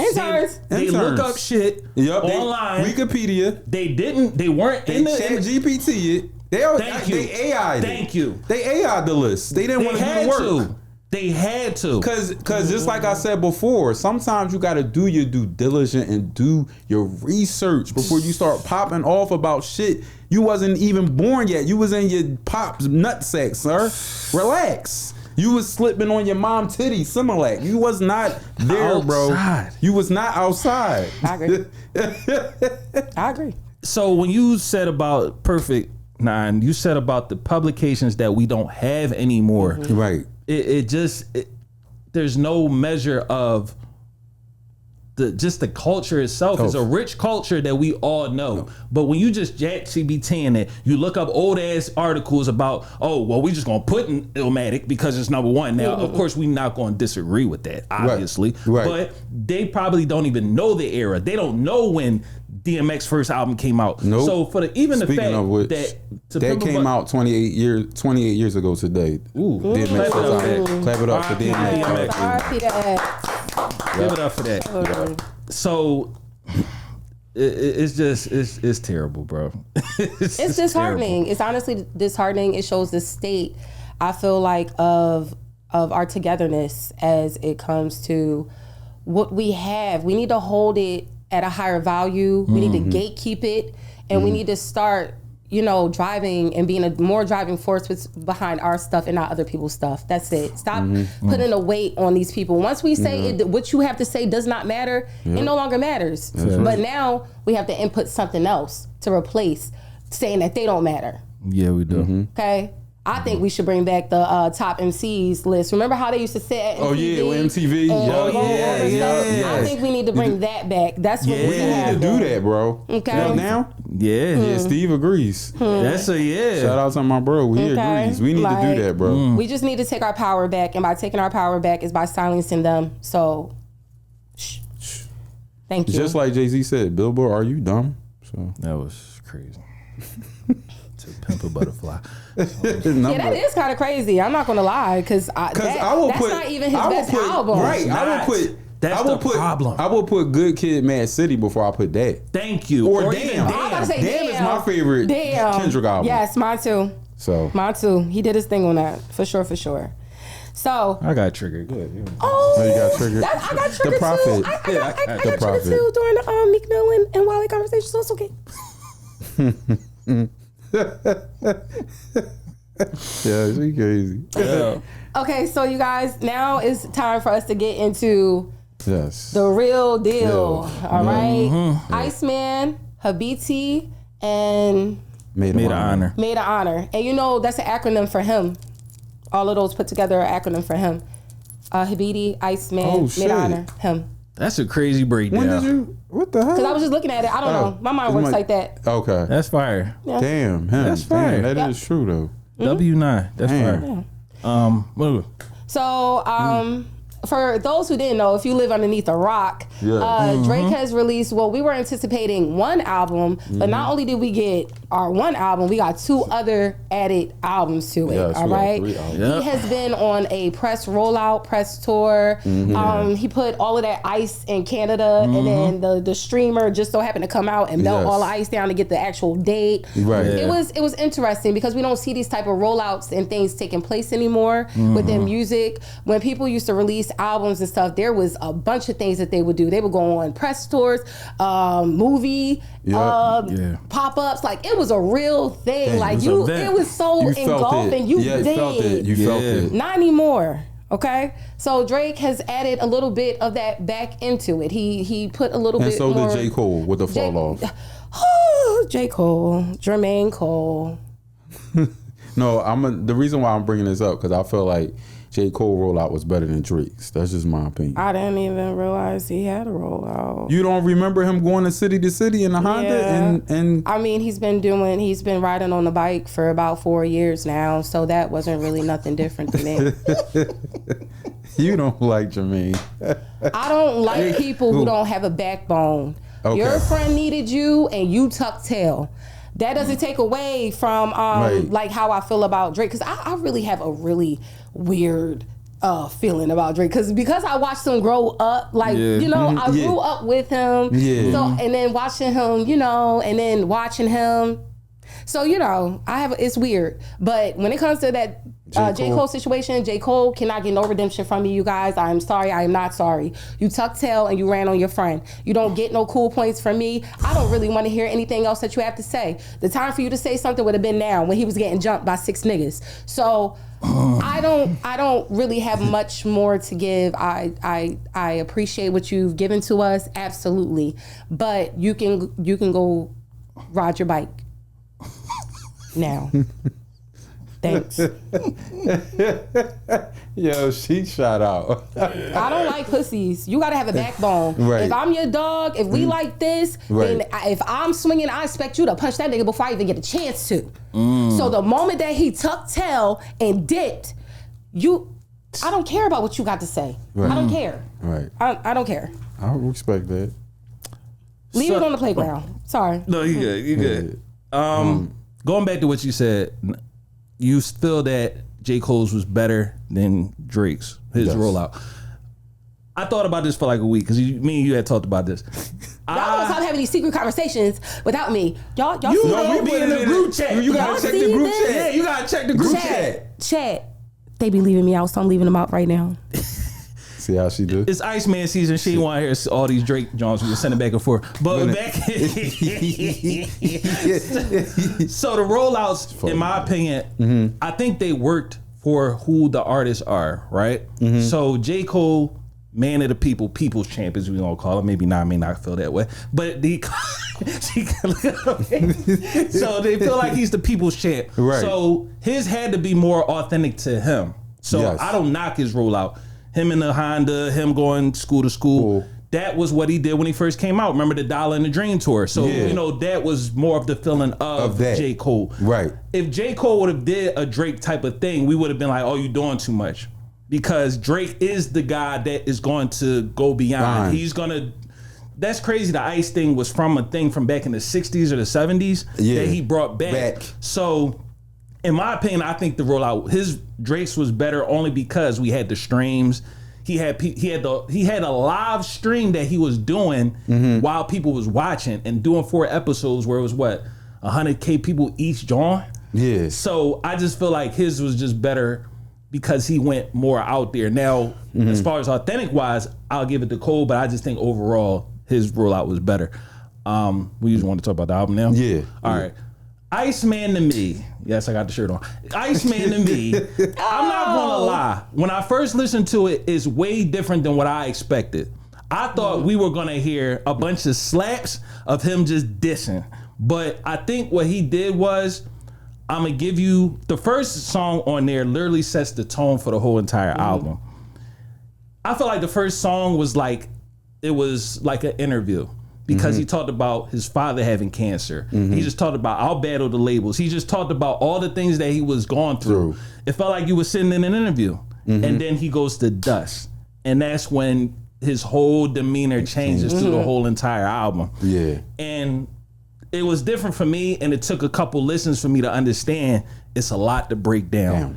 [SPEAKER 4] They look up shit online.
[SPEAKER 1] Wikipedia.
[SPEAKER 4] They weren't in the
[SPEAKER 1] Chat GPT it. They AI'd it.
[SPEAKER 4] Thank you.
[SPEAKER 1] They AI'd the list. They didn't want to do the work.
[SPEAKER 4] They had to.
[SPEAKER 1] Cause just like I said before, sometimes you gotta do your due diligence and do your research before you start popping off about shit you wasn't even born yet. You was in your pop's nutsack, sir. Relax. You was slipping on your mom titty, Similac. You was not there,
[SPEAKER 4] outside.
[SPEAKER 1] Bro. You was not outside.
[SPEAKER 5] I agree. I agree.
[SPEAKER 4] So when you said about Perfect 9, you said about the publications that we don't have anymore.
[SPEAKER 1] Right.
[SPEAKER 4] There's no measure of the culture itself. It's a rich culture that we all know. But when you just CBTing it, you look up old ass articles about, we just gonna put in Illmatic because it's number 1. Now, of course, we not gonna disagree with that, obviously.
[SPEAKER 1] Right.
[SPEAKER 4] But they probably don't even know the era. They don't know when DMX first album came out.
[SPEAKER 1] Nope.
[SPEAKER 4] So for the fact
[SPEAKER 1] that came out 28 years ago today.
[SPEAKER 4] Ooh.
[SPEAKER 1] DMX first album. Clap it up for DMX.
[SPEAKER 4] Give it up for that. So it's terrible, bro.
[SPEAKER 5] It's disheartening. Terrible. It's honestly disheartening. It shows the state, I feel like, of our togetherness as it comes to what we have. We need to hold it at a higher value. We need to gatekeep it, and we need to start, driving and being a more driving force behind our stuff and not other people's stuff. That's it. Stop putting a weight on these people. Once we say what you have to say does not matter, it no longer matters. But now we have to input something else to replace saying that they don't matter.
[SPEAKER 4] Yeah, we do.
[SPEAKER 5] Okay. I think we should bring back the top MCs list. Remember how they used to sit at MTV?
[SPEAKER 1] Oh yeah, with MTV.
[SPEAKER 5] I think we need to bring that back. That's what we
[SPEAKER 1] need to do that, bro.
[SPEAKER 5] Okay.
[SPEAKER 1] Now?
[SPEAKER 4] Yeah.
[SPEAKER 1] Steve agrees.
[SPEAKER 4] That's
[SPEAKER 1] Shout out to my bro. He agrees. We need to do that, bro.
[SPEAKER 5] We just need to take our power back, and by taking our power back is by silencing them. So, thank you.
[SPEAKER 1] Just like Jay-Z said, Billboard, are you dumb? So
[SPEAKER 4] that was crazy. To Pimp a Butterfly.
[SPEAKER 5] That is kind of crazy. I'm not gonna lie, because that's not even his best album.
[SPEAKER 1] Right.
[SPEAKER 4] That's the problem.
[SPEAKER 1] I will put Good Kid, Mad City before I put that.
[SPEAKER 4] Thank you.
[SPEAKER 1] Or Damn.
[SPEAKER 5] I was about to say
[SPEAKER 1] Damn is my favorite Kendrick album.
[SPEAKER 5] Yes, mine too.
[SPEAKER 1] So
[SPEAKER 5] mine too. He did his thing on that for sure. So
[SPEAKER 4] I got triggered. Good. Yeah.
[SPEAKER 5] oh,
[SPEAKER 1] you got triggered.
[SPEAKER 5] I got triggered
[SPEAKER 1] The Prophet.
[SPEAKER 5] too. I got
[SPEAKER 1] The
[SPEAKER 5] triggered
[SPEAKER 1] Prophet.
[SPEAKER 5] too during the Meek Mill and Wale conversation. So it's okay.
[SPEAKER 1] Yeah, she crazy.
[SPEAKER 4] Yeah.
[SPEAKER 5] Okay, so you guys, now it's time for us to get into
[SPEAKER 1] Yes.
[SPEAKER 5] the real deal.
[SPEAKER 1] Yeah.
[SPEAKER 5] All right, Iceman, Habiti, and
[SPEAKER 1] Made
[SPEAKER 4] Made
[SPEAKER 1] of
[SPEAKER 4] an honor.
[SPEAKER 5] Made an Honor. And you know that's an acronym for him. All of those put together are acronym for him. Habiti, Iceman,
[SPEAKER 1] Oh,
[SPEAKER 5] Made
[SPEAKER 1] shit.
[SPEAKER 5] an Honor, him.
[SPEAKER 4] That's a crazy breakdown.
[SPEAKER 1] When did you? What the hell?
[SPEAKER 5] Because I was just looking at it. I don't
[SPEAKER 1] Oh,
[SPEAKER 5] know. My mind
[SPEAKER 1] it's
[SPEAKER 5] works
[SPEAKER 1] my-
[SPEAKER 5] like that.
[SPEAKER 1] Okay.
[SPEAKER 4] That's fire.
[SPEAKER 1] Damn, him.
[SPEAKER 4] That's fire.
[SPEAKER 1] Damn, that is true though.
[SPEAKER 4] W9. That's
[SPEAKER 1] Damn.
[SPEAKER 4] fire. What-
[SPEAKER 5] So, for those who didn't know, if you live underneath a rock, Drake has released, well, we were anticipating one album, but not only did we get our one album, we got 2 other added albums to it.
[SPEAKER 1] Yes,
[SPEAKER 5] all
[SPEAKER 1] we got
[SPEAKER 5] right.
[SPEAKER 1] 3 albums.
[SPEAKER 4] Yep.
[SPEAKER 5] He has been on a press rollout, press tour. He put all of that ice in Canada, and then the streamer just so happened to come out and melt
[SPEAKER 1] Yes.
[SPEAKER 5] all the ice down to get the actual date.
[SPEAKER 1] Right.
[SPEAKER 5] It was interesting because we don't see these type of rollouts and things taking place anymore within music. When people used to release albums and stuff, there was a bunch of things that they would do. They would go on press tours, movie,
[SPEAKER 1] Yeah.
[SPEAKER 5] pop-ups. Like it was a real thing.
[SPEAKER 1] Damn,
[SPEAKER 5] like
[SPEAKER 4] it was
[SPEAKER 5] you,
[SPEAKER 4] an event.
[SPEAKER 5] it was so
[SPEAKER 1] You felt
[SPEAKER 5] engulfing.
[SPEAKER 1] it.
[SPEAKER 5] You
[SPEAKER 1] yeah,
[SPEAKER 5] did.
[SPEAKER 1] you felt it. You felt
[SPEAKER 4] Yeah.
[SPEAKER 1] it.
[SPEAKER 5] Not anymore. Okay, so Drake has added a little bit of that back into it. He put a little
[SPEAKER 1] And
[SPEAKER 5] bit
[SPEAKER 1] so
[SPEAKER 5] more.
[SPEAKER 1] did J. Cole with the fall off.
[SPEAKER 5] J. Cole, Jermaine Cole.
[SPEAKER 1] No, the reason why I'm bringing this up because I feel like J. Cole rollout was better than Drake's. That's just my opinion.
[SPEAKER 5] I didn't even realize he had a rollout.
[SPEAKER 1] You don't remember him going to city in the Honda
[SPEAKER 5] Yeah.
[SPEAKER 1] and
[SPEAKER 5] I mean, he's been riding on the bike for about 4 years now, so that wasn't really nothing different to me.
[SPEAKER 1] you don't like Jermaine.
[SPEAKER 5] I don't like people who don't have a backbone.
[SPEAKER 1] Okay.
[SPEAKER 5] Your friend needed you, and you tucked tail. That doesn't take away from
[SPEAKER 1] Right.
[SPEAKER 5] like how I feel about Drake, because I really have a really weird feeling about Drake, because I watched him grow up. Like
[SPEAKER 4] Yeah.
[SPEAKER 5] I
[SPEAKER 1] Yeah.
[SPEAKER 5] grew up with him.
[SPEAKER 1] Yeah.
[SPEAKER 5] So and then watching him, and then watching him. So it's weird. But when it comes to that J. Cole situation, J. Cole cannot get no redemption from me, you guys. I am sorry. I am not sorry. You tucked tail and you ran on your friend. You don't get no cool points from me. I don't really want to hear anything else that you have to say. The time for you to say something would have been now when he was getting jumped by 6 niggas. So I don't really have much more to give. I appreciate what you've given to us, absolutely. But you can go ride your bike now. Thanks.
[SPEAKER 1] Yo, she shot out.
[SPEAKER 5] I don't like pussies. You gotta have a backbone.
[SPEAKER 1] Right.
[SPEAKER 5] If I'm your dog, if we like this, then
[SPEAKER 1] Right.
[SPEAKER 5] if I'm swinging, I expect you to punch that nigga before I even get a chance to. So the moment that he tucked tail and dipped, I don't care about what you got to say.
[SPEAKER 1] Right.
[SPEAKER 5] I don't care.
[SPEAKER 1] Right.
[SPEAKER 5] I don't care.
[SPEAKER 1] I respect that.
[SPEAKER 5] Leave it on the playground. Sorry.
[SPEAKER 4] No, you good. You good. Going back to what you said, you feel that J. Cole's was better than Drake's, his
[SPEAKER 1] Yes.
[SPEAKER 4] rollout. I thought about this for like a week because me and you had talked about this.
[SPEAKER 5] Y'all gonna stop having these secret conversations without me. Y'all
[SPEAKER 4] You
[SPEAKER 5] see
[SPEAKER 4] know
[SPEAKER 5] that?
[SPEAKER 4] we be in the group chat.
[SPEAKER 1] You gotta
[SPEAKER 5] Y'all
[SPEAKER 1] check
[SPEAKER 5] see
[SPEAKER 1] the group
[SPEAKER 5] this?
[SPEAKER 1] chat.
[SPEAKER 4] Yeah, you gotta check the group chat.
[SPEAKER 5] Chat. They be leaving me out, so I'm leaving them out right now.
[SPEAKER 1] See how she do?
[SPEAKER 4] It's Iceman season. She didn't want to hear all these Drake Jones. We were sending back and forth. But back. So the rollouts, in my opinion, I think they worked for who the artists are, right? So J. Cole, man of the people, people's champ, as we gonna call it. Maybe not, may not feel that way, but so they feel like he's the people's champ.
[SPEAKER 1] Right.
[SPEAKER 4] So his had to be more authentic to him. So
[SPEAKER 1] Yes.
[SPEAKER 4] I don't knock his rollout. Him in the Honda, him going school to school.
[SPEAKER 1] Cool.
[SPEAKER 4] That was what he did when he first came out. Remember the Dollar and the Dream tour? So,
[SPEAKER 1] Yeah.
[SPEAKER 4] that was more of the feeling of
[SPEAKER 1] that.
[SPEAKER 4] J. Cole.
[SPEAKER 1] Right.
[SPEAKER 4] If J. Cole would have did a Drake type of thing, we would have been like, oh, you doing too much. Because Drake is the guy that is going to go beyond.
[SPEAKER 1] Fine.
[SPEAKER 4] He's going to... That's crazy. The Ice thing was from a thing from back in the 60s or the 70s
[SPEAKER 1] Yeah.
[SPEAKER 4] that he brought back. So... in my opinion, I think the rollout, his Drake's was better only because we had the streams. He had a live stream that he was doing while people was watching and doing 4 episodes where it was 100K people each join.
[SPEAKER 1] Yeah.
[SPEAKER 4] So I just feel like his was just better because he went more out there. Now, as far as authentic wise, I'll give it to Cole, but I just think overall his rollout was better. We just want to talk about the album now?
[SPEAKER 1] Yeah.
[SPEAKER 4] All right. Iceman to me, yes, I got the shirt on. Iceman to me, I'm not gonna lie. When I first listened to it, it's way different than what I expected. I thought we were gonna hear a bunch of slaps of him just dissing. But I think what he did was, I'm gonna give you the first song on there literally sets the tone for the whole entire album. I feel like the first song was like, it was like an interview. Because he talked about his father having cancer. He just talked about, I'll battle the labels. He just talked about all the things that he was going through. It felt like you were sitting in an interview. And then he goes to Dust. And that's when his whole demeanor changes through the whole entire album.
[SPEAKER 1] Yeah.
[SPEAKER 4] And it was different for me, and it took a couple listens for me to understand it's a lot to break down.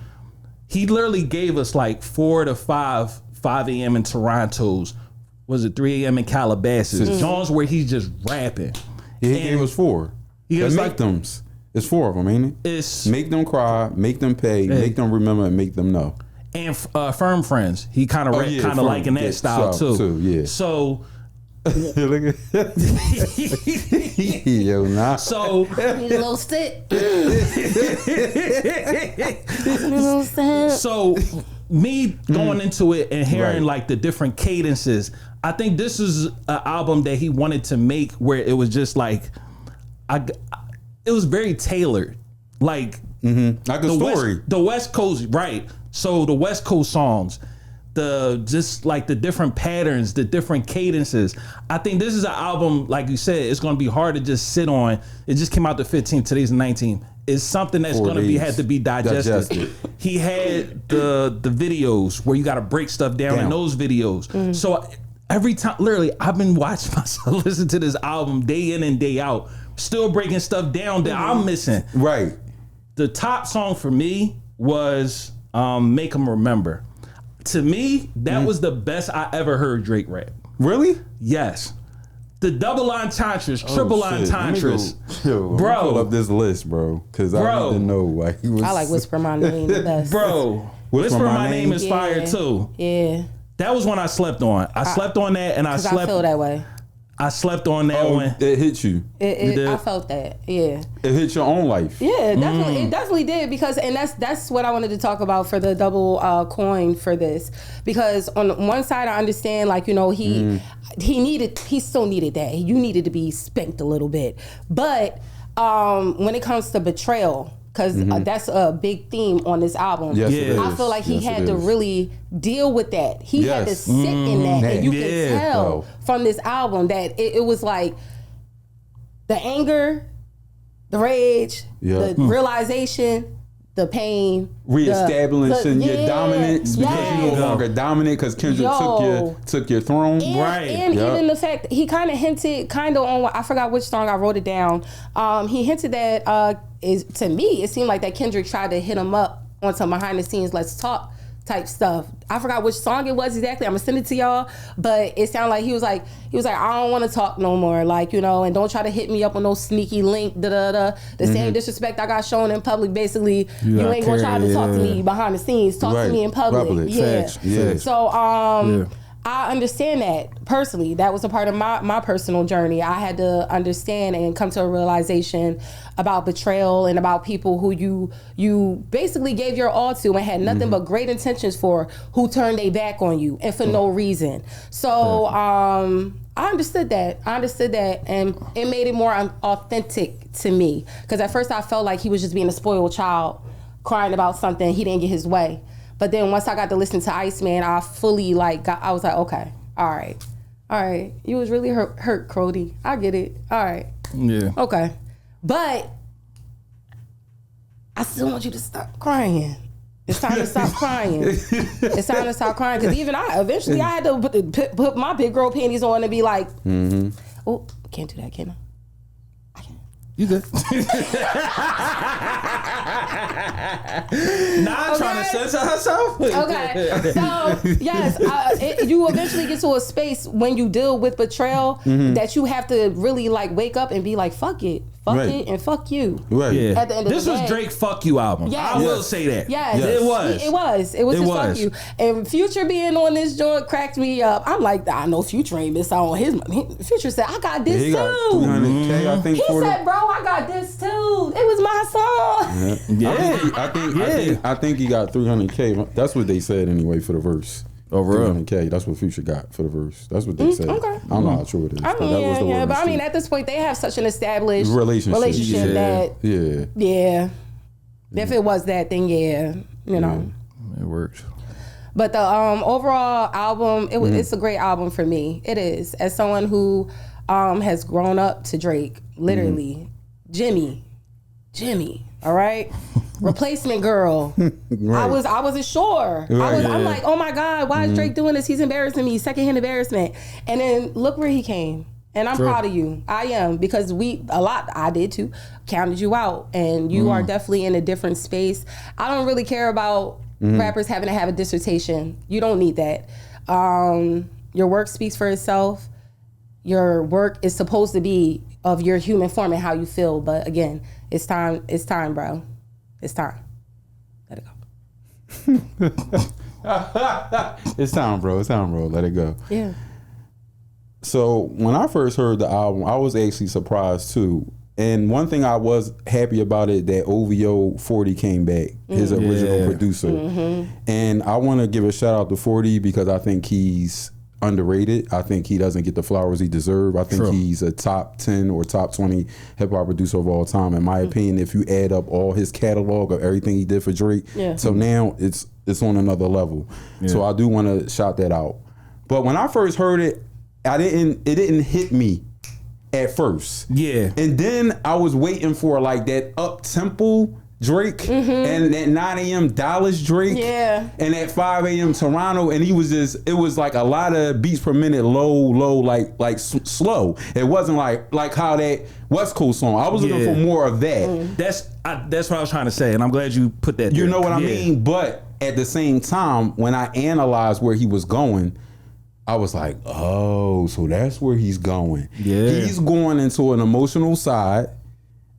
[SPEAKER 4] He literally gave us like 4 to 5 a.m. in Toronto's. Was it 3 a.m. in Calabasas? Jones where he's just rapping.
[SPEAKER 1] Yeah, he gave us 4.
[SPEAKER 4] He
[SPEAKER 1] The
[SPEAKER 4] was
[SPEAKER 1] make
[SPEAKER 4] like,
[SPEAKER 1] thems. It's 4 of them, ain't it?
[SPEAKER 4] it's
[SPEAKER 1] Make them cry, make them pay, make them remember, and make them know.
[SPEAKER 4] and Firm Friends. He kind of kind of
[SPEAKER 1] Firm.
[SPEAKER 4] liking that
[SPEAKER 1] Yeah,
[SPEAKER 4] style too.
[SPEAKER 1] Yeah.
[SPEAKER 4] So
[SPEAKER 1] Look at yo, nah.
[SPEAKER 4] so
[SPEAKER 5] Need a little stick. Little stick.
[SPEAKER 4] So me going into it and hearing like the different cadences, I think this is an album that he wanted to make where it was just like, it was very tailored. Like
[SPEAKER 1] Like a story.
[SPEAKER 4] The West Coast, right? So the West Coast songs, just like the different patterns, the different cadences. I think this is an album, like you said, it's going to be hard to just sit on. It just came out the 15th. Today's the 19th. It's something that's
[SPEAKER 1] 4
[SPEAKER 4] going to
[SPEAKER 1] days.
[SPEAKER 4] have to be digested. He had the videos where you got to break stuff down in those videos. So every time, literally, I've been watching myself listen to this album day in and day out, still breaking stuff down that I'm missing.
[SPEAKER 1] Right.
[SPEAKER 4] The top song for me was Make 'Em Remember. To me, that was the best I ever heard Drake rap.
[SPEAKER 1] Really?
[SPEAKER 4] Yes. The double entendres, triple entendres.
[SPEAKER 1] Bro, pull up this list, bro, because I need to know why he was.
[SPEAKER 5] I like Whisper My Name the best.
[SPEAKER 4] Bro, Whisper My Name is fire too.
[SPEAKER 5] Yeah.
[SPEAKER 4] That was one I slept on. I slept on that, and I
[SPEAKER 5] feel that way.
[SPEAKER 4] I slept on that one.
[SPEAKER 1] It hit you.
[SPEAKER 5] I felt that. Yeah.
[SPEAKER 1] It hit your own life.
[SPEAKER 5] Yeah, definitely. It definitely did, because, and that's what I wanted to talk about for the double coin for this, because on one side I understand, like, you know, he still needed that. You needed to be spanked a little bit, but when it comes to betrayal, because that's a big theme on this album.
[SPEAKER 1] Yes, it
[SPEAKER 5] I
[SPEAKER 1] is.
[SPEAKER 5] feel like he
[SPEAKER 1] Yes,
[SPEAKER 5] had
[SPEAKER 1] it
[SPEAKER 5] to
[SPEAKER 1] is.
[SPEAKER 5] really deal with that. He had to
[SPEAKER 1] Yes.
[SPEAKER 5] sit in that, and you
[SPEAKER 4] Yeah,
[SPEAKER 5] can tell
[SPEAKER 1] bro.
[SPEAKER 5] from this album that it was like the anger, the rage, the realization, the pain,
[SPEAKER 1] Reestablishing your dominance because you're no longer dominant because Kendrick took your throne.
[SPEAKER 5] And even the fact that he kind of hinted on what, I forgot which song, I wrote it down. He hinted that to me it seemed like that Kendrick tried to hit him up on some behind the scenes let's talk type stuff. I forgot which song it was exactly. I'm gonna send it to y'all, but it sounded like he was like I don't want to talk no more, like, you know, and don't try to hit me up on no sneaky link, the same disrespect I got shown in public. Basically, you ain't gonna try to talk to me behind the scenes. Talk to me in public. Yeah.
[SPEAKER 1] Facts.
[SPEAKER 5] So I understand that personally. That was a part of my personal journey. I had to understand and come to a realization about betrayal and about people who you basically gave your all to and had nothing but great intentions for, who turned their back on you and for no reason. So I understood that. And it made it more authentic to me. Because at first I felt like he was just being a spoiled child, crying about something he didn't get his way. But then once I got to listen to Iceman, I fully I was like, okay, all right. You was really hurt, Crody. I get it. All right.
[SPEAKER 4] Yeah.
[SPEAKER 5] Okay. But I still want you to stop crying. It's time to stop crying. It's time to stop crying. Because even I had to put my big girl panties on and be like, oh, can't do that, can I?
[SPEAKER 4] You good? Not trying to censor herself.
[SPEAKER 5] Okay, so yes, you eventually get to a space when you deal with betrayal that you have to really wake up and be like, fuck it, fuck
[SPEAKER 1] Right.
[SPEAKER 5] it and fuck you.
[SPEAKER 1] Right.
[SPEAKER 4] Yeah.
[SPEAKER 5] At the end of
[SPEAKER 4] This
[SPEAKER 5] the
[SPEAKER 4] was
[SPEAKER 5] day.
[SPEAKER 4] Drake fuck you album.
[SPEAKER 5] Yes.
[SPEAKER 4] I will say that.
[SPEAKER 5] Yes.
[SPEAKER 4] It was.
[SPEAKER 5] It was. It was
[SPEAKER 4] It
[SPEAKER 5] his
[SPEAKER 4] was.
[SPEAKER 5] fuck you. And Future being on this joint cracked me up. I'm like, I know Future ain't missed out on his money. Future said, I got this
[SPEAKER 1] He got
[SPEAKER 5] too.
[SPEAKER 1] 300K, I think.
[SPEAKER 5] He
[SPEAKER 1] for
[SPEAKER 5] said, bro, I got this too. It was my song.
[SPEAKER 4] Yeah.
[SPEAKER 1] I think he got 300K. That's what they said anyway for the verse.
[SPEAKER 4] Oh, real?
[SPEAKER 1] 300K. That's what Future got for the verse. That's what they said.
[SPEAKER 5] okay.
[SPEAKER 1] I don't know how true it is.
[SPEAKER 5] I
[SPEAKER 1] but
[SPEAKER 5] mean,
[SPEAKER 1] that was the word on
[SPEAKER 5] but
[SPEAKER 1] the
[SPEAKER 5] I mean,
[SPEAKER 1] street.
[SPEAKER 5] at this point, they have such an established
[SPEAKER 1] Relationship.
[SPEAKER 5] that,
[SPEAKER 1] Yeah.
[SPEAKER 5] if it was that, then you know.
[SPEAKER 4] It works.
[SPEAKER 5] But the overall album, it's a great album for me. It is. As someone who has grown up to Drake, literally, Jimmy, all right? Replacement girl.
[SPEAKER 1] Right.
[SPEAKER 5] I wasn't sure.
[SPEAKER 1] Right.
[SPEAKER 5] I'm like, oh my God, why is Drake doing this? He's embarrassing me, secondhand embarrassment. And then look where he came. And I'm proud of you. I am, because I did too, counted you out. And you are definitely in a different space. I don't really care about rappers having to have a dissertation. You don't need that. Your work speaks for itself. Your work is supposed to be of your human form and how you feel. But again, it's time, bro. It's time. Let it go.
[SPEAKER 1] It's time, bro. Let it go.
[SPEAKER 5] Yeah.
[SPEAKER 1] So when I first heard the album, I was actually surprised too. And one thing I was happy about it, that OVO 40 came back, his original producer. And I want to give a shout out to 40 because I think he's underrated. I think he doesn't get the flowers he deserves. I think he's a top 10 or top 20 hip hop producer of all time. In my opinion, if you add up all his catalog of everything he did for Drake, so now it's on another level. So I do want to shout that out. But when I first heard it, it didn't hit me at first. Yeah. And then I was waiting for like that up tempo Drake and that 9 a.m. Dallas Drake and at 5 a.m. Toronto, and it was like a lot of beats per minute, low, like slow. It wasn't like how that West Coast song. I was looking for more of that.
[SPEAKER 4] That's what I was trying to say, and I'm glad you put that there.
[SPEAKER 1] You know what I mean? But at the same time, when I analyzed where he was going, I was like, oh, so that's where he's going. Yeah. He's going into an emotional side.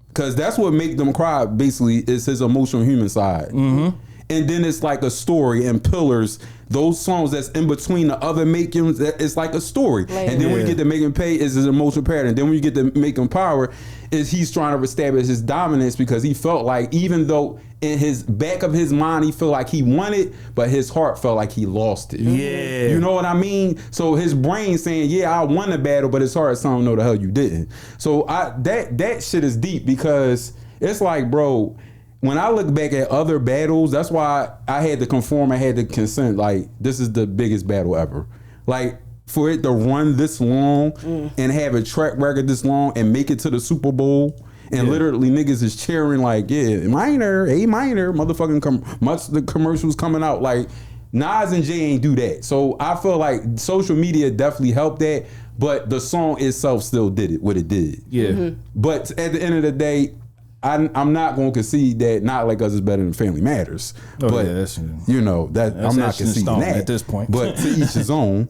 [SPEAKER 1] Because that's what make them cry, basically, is his emotional human side. And then it's like a story and pillars. Those songs that's in between the other Make Him, it's like a story. And then when you get to Make Him Pay, it's his emotional pattern. Then when you get to Make Him Power, is he's trying to establish his dominance because he felt like, even though in his back of his mind he felt like he won it, but his heart felt like he lost it. Yeah. You know what I mean? So his brain saying, yeah, I won the battle, but his heart telling him, no, the hell you didn't. So that shit is deep because it's like, bro, when I look back at other battles, that's why I had to conform, I had to consent. Like, this is the biggest battle ever. Like, for it to run this long and have a track record this long and make it to the Super Bowl, and literally niggas is cheering like, A minor, motherfucking the commercials coming out. Like, Nas and Jay ain't do that. So I feel like social media definitely helped that, but the song itself still did it, what it did. Yeah. But at the end of the day, I'm not going to concede that Not Like Us is better than Family Matters.
[SPEAKER 4] Oh,
[SPEAKER 1] but,
[SPEAKER 4] yeah, that's
[SPEAKER 1] I'm not conceding that.
[SPEAKER 4] At this point.
[SPEAKER 1] But to each his own.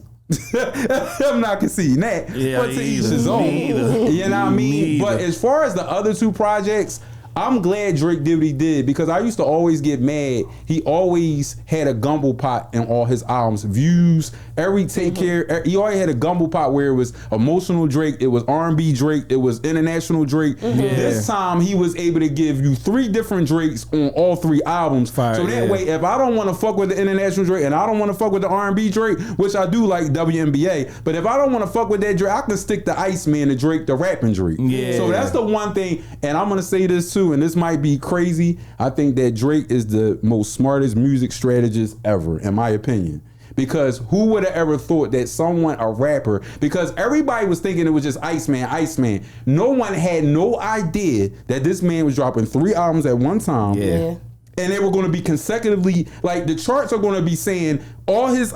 [SPEAKER 1] I'm not conceding that.
[SPEAKER 4] Yeah,
[SPEAKER 1] but to each his own. You know what I mean? But as far as the other two projects, I'm glad Drake did what he did because I used to always get mad. He always had a gumbo pot in all his albums. Views, every take care. He always had a gumbo pot where it was emotional Drake, it was R&B Drake, it was international Drake. This time he was able to give you 3 different Drakes on all 3 albums. So that way, if I don't want to fuck with the international Drake and I don't want to fuck with the R&B Drake, which I do like WNBA, but if I don't want to fuck with that Drake, I can stick to Iceman to Drake, the rapping Drake. So that's the one thing, and I'm going to say this too, and this might be crazy. I think that Drake is the most smartest music strategist ever, in my opinion. Because who would have ever thought that someone, a rapper, because everybody was thinking it was just Iceman. No one had no idea that this man was dropping 3 albums at one time. And they were going to be consecutively, like the charts are going to be saying all his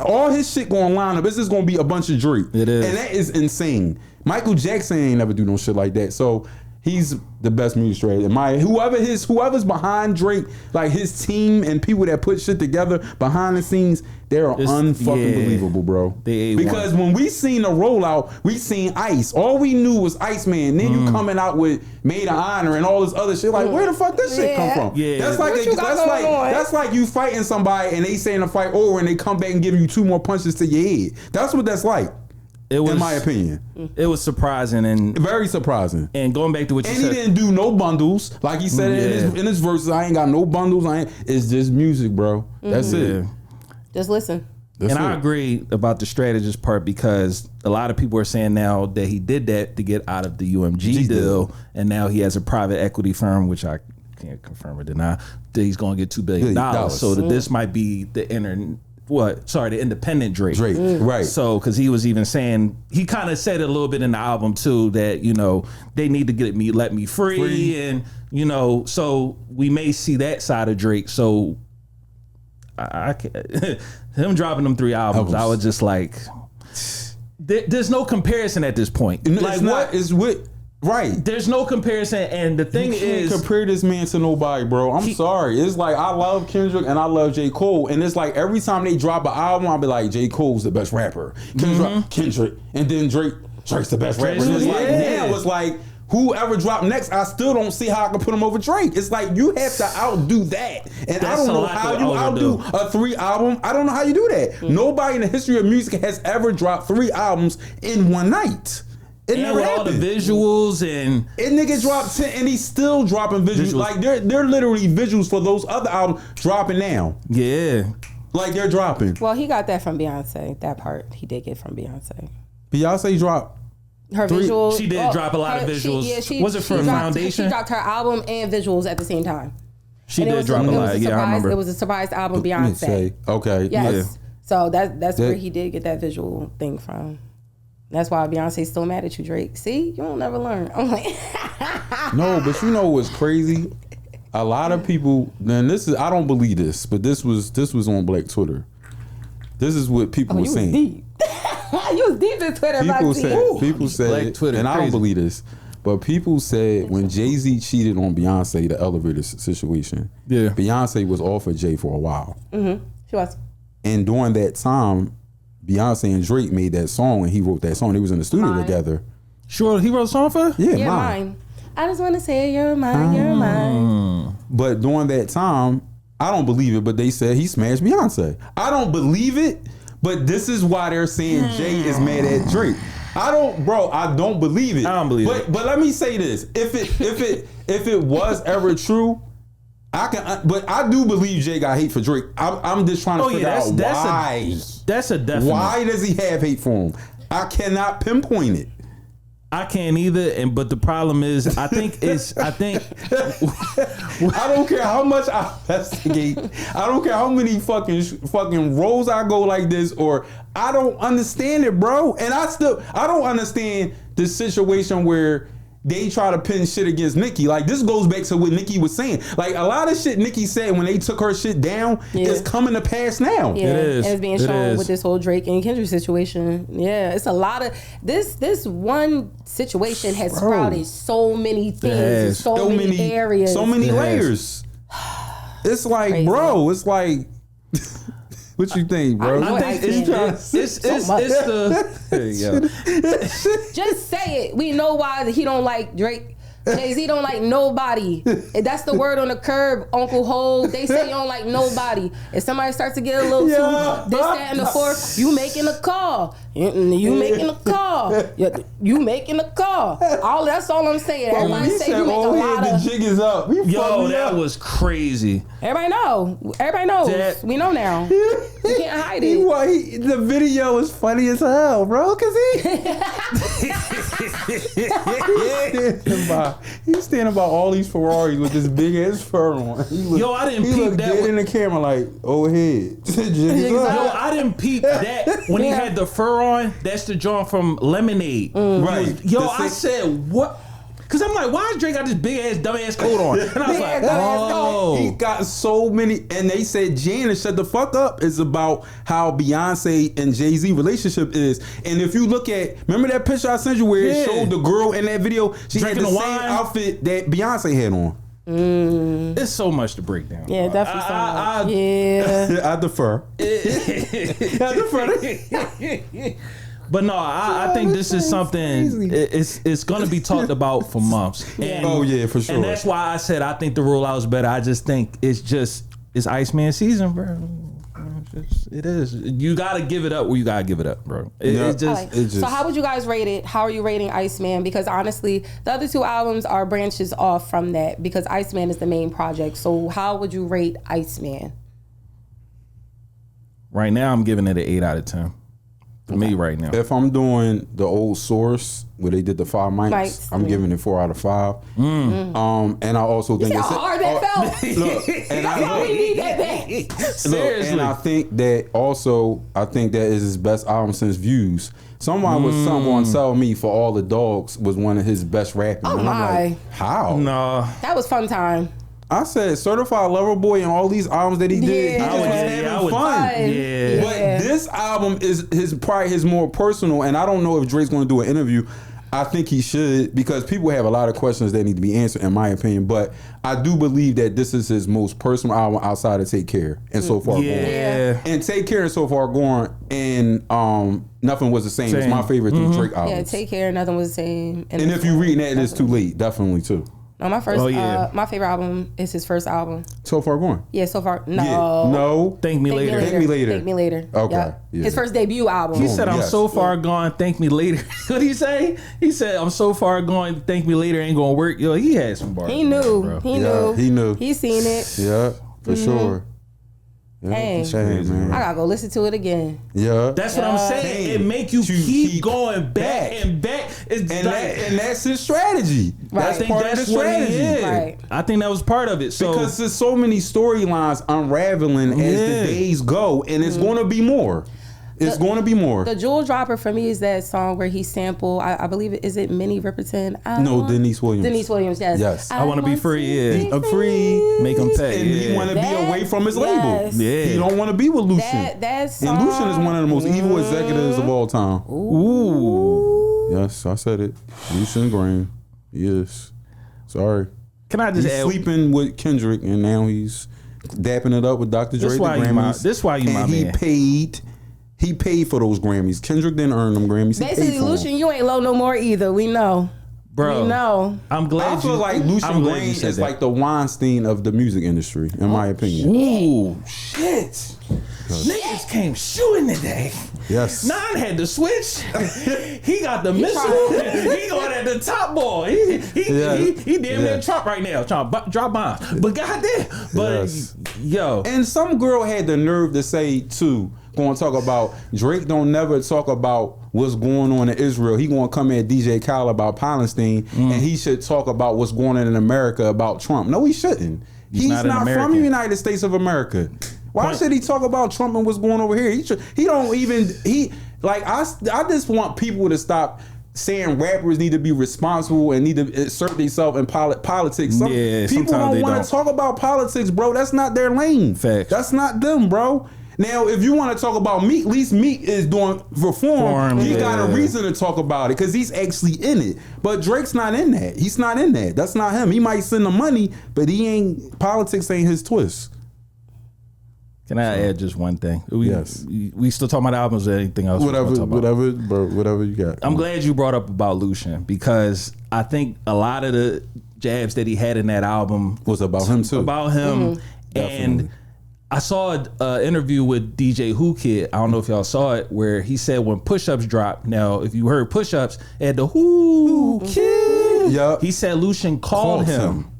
[SPEAKER 1] shit going to line up. This is going to be a bunch of Drake. It is. And that is insane. Michael Jackson ain't never do no shit like that. So He's the best music strategist. Whoever's behind Drake, like his team and people that put shit together behind the scenes, they're unfucking believable, bro. Because when we seen the rollout, we seen Ice. All we knew was Iceman. Then you coming out with Made of Honor and all this other shit. Like, where the fuck this shit come from?
[SPEAKER 4] Yeah.
[SPEAKER 1] That's like you fighting somebody and they saying the fight over and they come back and give you 2 more punches to your head. That's what that's like. In my opinion,
[SPEAKER 4] it was surprising and
[SPEAKER 1] very surprising.
[SPEAKER 4] And going back to what you said,
[SPEAKER 1] and he didn't do no bundles, like he said in his verses. I ain't got no bundles. It's just music, bro. That's it.
[SPEAKER 5] Just listen.
[SPEAKER 4] I agree about the strategist part because a lot of people are saying now that he did that to get out of the UMG deal, and now he has a private equity firm, which I can't confirm or deny, that he's going to get $2 billion. So that this might be the the independent Drake.
[SPEAKER 1] Right.
[SPEAKER 4] So, because he was even saying, he kind of said it a little bit in the album too, that, you know, they need to let me free. And, you know, so we may see that side of Drake. So, I can't, him dropping them 3 albums, I was just like, there's no comparison at this point. Right. There's no comparison, and the thing is,
[SPEAKER 1] compare this man to nobody, bro. I'm sorry. It's like I love Kendrick and I love J. Cole, and it's like every time they drop an album, I'll be like, J. Cole's the best rapper. Kendrick, and then Drake's the best rapper. And it's like now it's like whoever dropped next, I still don't see how I can put him over Drake. It's like you have to outdo that, and I don't know how you outdo a 3 album. I don't know how you do that. Nobody in the history of music has ever dropped 3 albums in one night. It never happened. All the
[SPEAKER 4] visuals and
[SPEAKER 1] nigga dropped 10 and he's still dropping visuals. Like they're literally visuals for those other albums dropping now.
[SPEAKER 4] Yeah.
[SPEAKER 1] Like they're dropping.
[SPEAKER 5] Well, he got that from Beyonce. That part he did get from Beyonce.
[SPEAKER 1] Beyonce dropped
[SPEAKER 5] her visuals.
[SPEAKER 4] She did drop a lot of visuals. Was it for Foundation?
[SPEAKER 5] She dropped her album and visuals at the same time.
[SPEAKER 4] She did drop a lot. Yeah, I remember.
[SPEAKER 5] It was a surprise album, Beyonce.
[SPEAKER 1] Okay.
[SPEAKER 5] Yes.
[SPEAKER 1] Yeah.
[SPEAKER 5] So that's where he did get that visual thing from. That's why Beyonce's still mad at you, Drake. See, you don't never learn. I'm like,
[SPEAKER 1] no, but you know what's crazy? A lot of people. Then I don't believe this, but this was on Black Twitter. This is what people were saying.
[SPEAKER 5] Deep. You was deep in Twitter.
[SPEAKER 1] People said, Twitter, and I don't believe this, but people said when Jay-Z cheated on Beyonce, the elevator situation.
[SPEAKER 4] Yeah,
[SPEAKER 1] Beyonce was off of Jay for a while.
[SPEAKER 5] Mm-hmm. She was.
[SPEAKER 1] And during that time, Beyonce and Drake made that song, and he wrote that song. They was in the studio together.
[SPEAKER 4] Sure, he wrote a song for her?
[SPEAKER 5] Yeah, mine. I just want to say you're mine, you're mine.
[SPEAKER 1] But during that time, I don't believe it, but they said he smashed Beyonce. I don't believe it, but this is why they're saying Jay is mad at Drake. I don't believe it.
[SPEAKER 4] I don't believe it.
[SPEAKER 1] But let me say this: if it was ever true, but I do believe Jay got hate for Drake. I'm just trying to figure out why.
[SPEAKER 4] That's a definite.
[SPEAKER 1] Why does he have hate for him? I cannot pinpoint it.
[SPEAKER 4] I can't either, but the problem is, I think
[SPEAKER 1] I don't care how much I investigate. I don't care how many fucking roles I go like this, or I don't understand it, bro. And I don't understand the situation where they try to pin shit against Nicki. Like, this goes back to what Nicki was saying. Like, a lot of shit Nicki said when they took her shit down is coming to pass now.
[SPEAKER 5] Yeah,
[SPEAKER 4] it is.
[SPEAKER 5] And it's being shown with this whole Drake and Kendrick situation. Yeah, it's a lot of this one situation has sprouted so many things, so many areas,
[SPEAKER 1] so many layers. It's like, crazy. Bro, it's like. What you think, bro?
[SPEAKER 4] I think it's the
[SPEAKER 5] Just say it. We know why he don't like Drake. Jay-Z don't like nobody. That's the word on the curb, Uncle Ho. They say you don't like nobody. If somebody starts to get a little too this, that, and the fourth, you making a call. You making a call. You making a call. That's all I'm saying. Everybody say you make a lot of.
[SPEAKER 1] The jig is up.
[SPEAKER 4] That was crazy.
[SPEAKER 5] Everybody know. Everybody knows. We know now. You can't hide it.
[SPEAKER 1] The video is funny as hell, bro. Cause he's standing by all these Ferraris with this big ass fur on.
[SPEAKER 4] I didn't peep that
[SPEAKER 1] dead in the camera like, oh head.
[SPEAKER 4] I didn't peep that when he had the fur on. That's the joint from Lemonade.
[SPEAKER 1] Right.
[SPEAKER 4] I said, what? Because I'm like, why is Drake got this big ass dumb ass coat on? And I was like,
[SPEAKER 1] He got so many, and they said Janet, shut the fuck up. It's about how Beyonce and Jay-Z relationship is. And if you look at, remember that picture I sent you where it showed the girl in that video? She
[SPEAKER 4] Drinking
[SPEAKER 1] had the
[SPEAKER 4] the
[SPEAKER 1] same
[SPEAKER 4] wine.
[SPEAKER 1] outfit that Beyonce had on.
[SPEAKER 4] It's so much to break down.
[SPEAKER 5] Yeah, definitely. Yeah.
[SPEAKER 1] I defer.
[SPEAKER 4] But no, I think this is something. It's going to be talked about for months. And,
[SPEAKER 1] Oh yeah, for sure.
[SPEAKER 4] And that's why I said I think the rollout is better. I just think it's Iceman season, bro. It is. You gotta give it up where you gotta give it up, bro. It's just.
[SPEAKER 5] So how would you guys rate it? How are you rating Iceman? Because honestly, the other two albums are branches off from that because Iceman is the main project. So how would you rate Iceman?
[SPEAKER 4] Right now, I'm giving it an 8 out of 10. For me, right now.
[SPEAKER 1] If I'm doing the old source where they did the 5 mics, I'm giving it 4 out of 5. And I also think
[SPEAKER 5] how hard that felt.
[SPEAKER 1] Look, and
[SPEAKER 5] That's why we need that back.
[SPEAKER 4] Seriously.
[SPEAKER 1] And I think that is his best album since Views. Someone was going to tell me For All the Dogs was one of his best rapping.
[SPEAKER 5] Oh
[SPEAKER 1] and I'm
[SPEAKER 5] my.
[SPEAKER 1] like, how?
[SPEAKER 4] No.
[SPEAKER 5] That was fun time.
[SPEAKER 1] I said Certified Lover Boy and all these albums that he did, he
[SPEAKER 5] Yeah.
[SPEAKER 1] just was having fun.
[SPEAKER 4] Yeah.
[SPEAKER 1] But this album is probably his more personal, and I don't know if Drake's going to do an interview. I think he should, because people have a lot of questions that need to be answered, in my opinion. But I do believe that this is his most personal album outside of Take Care and So Far Gone. And Take Care and So Far Gone and Nothing Was the Same. It's my favorite three Drake albums.
[SPEAKER 5] Yeah, Take Care, Nothing Was the Same.
[SPEAKER 1] And if you read that, it's too late. Definitely too.
[SPEAKER 5] No, my favorite album is his first album.
[SPEAKER 1] So Far Gone.
[SPEAKER 5] Yeah, So Far. No.
[SPEAKER 1] Yeah. No.
[SPEAKER 4] Thank Me Later.
[SPEAKER 1] Thank Me Later.
[SPEAKER 5] Thank Me Later.
[SPEAKER 1] Okay.
[SPEAKER 5] Yep.
[SPEAKER 1] Yeah.
[SPEAKER 5] His first debut album.
[SPEAKER 4] He said, I'm
[SPEAKER 1] Yes.
[SPEAKER 4] so far gone, thank me later. What did he say? He said, I'm so far gone, thank me later, ain't gonna work. Yo, he had some bars.
[SPEAKER 5] He knew.
[SPEAKER 4] Bro.
[SPEAKER 5] He knew.
[SPEAKER 1] He knew.
[SPEAKER 5] He seen it.
[SPEAKER 1] Yeah, for sure. Yeah,
[SPEAKER 5] Hey.
[SPEAKER 1] shame, man.
[SPEAKER 5] I gotta go listen to it again.
[SPEAKER 1] Yeah.
[SPEAKER 4] That's what I'm saying. It make you keep going back and back. It's
[SPEAKER 1] And that's his strategy.
[SPEAKER 5] Right.
[SPEAKER 1] That's
[SPEAKER 4] I think
[SPEAKER 1] part
[SPEAKER 4] that's
[SPEAKER 1] of the
[SPEAKER 4] what he
[SPEAKER 1] strategy.
[SPEAKER 4] is.
[SPEAKER 5] Right.
[SPEAKER 4] I think that was part of it. So
[SPEAKER 1] Because there's so many storylines unraveling as the days go, and it's going to be more. It's going to be more.
[SPEAKER 5] The jewel dropper for me is that song where he sampled, I believe, is it Minnie Riperton? Denise Williams. Denise Williams, yes.
[SPEAKER 1] Yes.
[SPEAKER 4] I wanna be free, yeah.
[SPEAKER 1] I'm free.
[SPEAKER 4] make him pay.
[SPEAKER 1] And he want to be
[SPEAKER 5] That-
[SPEAKER 1] away from his
[SPEAKER 5] yes.
[SPEAKER 1] label.
[SPEAKER 4] Yeah.
[SPEAKER 1] He don't want to be with Lucian.
[SPEAKER 5] That song.
[SPEAKER 1] And Lucian is one of the most evil executives of all time.
[SPEAKER 4] Ooh.
[SPEAKER 1] Yes, I said it. Lucian Graham. Yes. Sorry.
[SPEAKER 4] Can I just
[SPEAKER 1] He's
[SPEAKER 4] add?
[SPEAKER 1] sleeping with Kendrick, and now he's dapping it up with Dr. Dre.
[SPEAKER 4] This why you my- this why you my
[SPEAKER 1] and
[SPEAKER 4] man.
[SPEAKER 1] He paid for those Grammys. Kendrick didn't earn them Grammys. He paid
[SPEAKER 5] Basically,
[SPEAKER 1] for them.
[SPEAKER 5] Lucian, you ain't low no more either. We know.
[SPEAKER 4] Bro,
[SPEAKER 5] We know.
[SPEAKER 4] I'm glad
[SPEAKER 1] I feel like Lucian
[SPEAKER 4] I'm glad
[SPEAKER 1] Graham
[SPEAKER 4] you said
[SPEAKER 1] is
[SPEAKER 4] that.
[SPEAKER 1] like the Weinstein of the music industry, in my opinion.
[SPEAKER 4] Ooh, shit. Niggas came shooting today.
[SPEAKER 1] Yes.
[SPEAKER 4] Nine had the switch. He got the missile. He going at the top ball. He damn near Trump right now, trying to drop bombs. But goddamn,
[SPEAKER 1] Yes.
[SPEAKER 4] yo,
[SPEAKER 1] And some girl had the nerve to say too, going to talk about Drake don't never talk about what's going on in Israel. He going to come at DJ Khaled about Palestine, and he should talk about what's going on in America about Trump. No, he shouldn't. He's
[SPEAKER 4] not an
[SPEAKER 1] not from
[SPEAKER 4] American.
[SPEAKER 1] the United States of America. Why should he talk about Trump and what's going over here? I just want people to stop saying rappers need to be responsible and need to assert themselves in politics. People
[SPEAKER 4] sometimes
[SPEAKER 1] don't
[SPEAKER 4] they
[SPEAKER 1] want
[SPEAKER 4] don't.
[SPEAKER 1] to talk about politics, bro. That's not their lane.
[SPEAKER 4] Facts.
[SPEAKER 1] That's not them, bro. Now, if you want to talk about Meek, at least Meek is doing reform. He got a reason to talk about it because he's actually in it. But Drake's not in that. He's not in that. That's not him. He might send the money, but politics ain't his twist.
[SPEAKER 4] can I add just one thing?
[SPEAKER 1] Yes.
[SPEAKER 4] We still talking about albums or anything else?
[SPEAKER 1] Whatever you got.
[SPEAKER 4] I'm glad you brought up about Lucian because I think a lot of the jabs that he had in that album
[SPEAKER 1] was about him too.
[SPEAKER 4] About him. And I saw an interview with DJ Who Kid. I don't know if y'all saw it, where he said when Push-Ups dropped. Now, if you heard Push-Ups, it had the Who Kid.
[SPEAKER 1] Yep.
[SPEAKER 4] He said Lucian called him.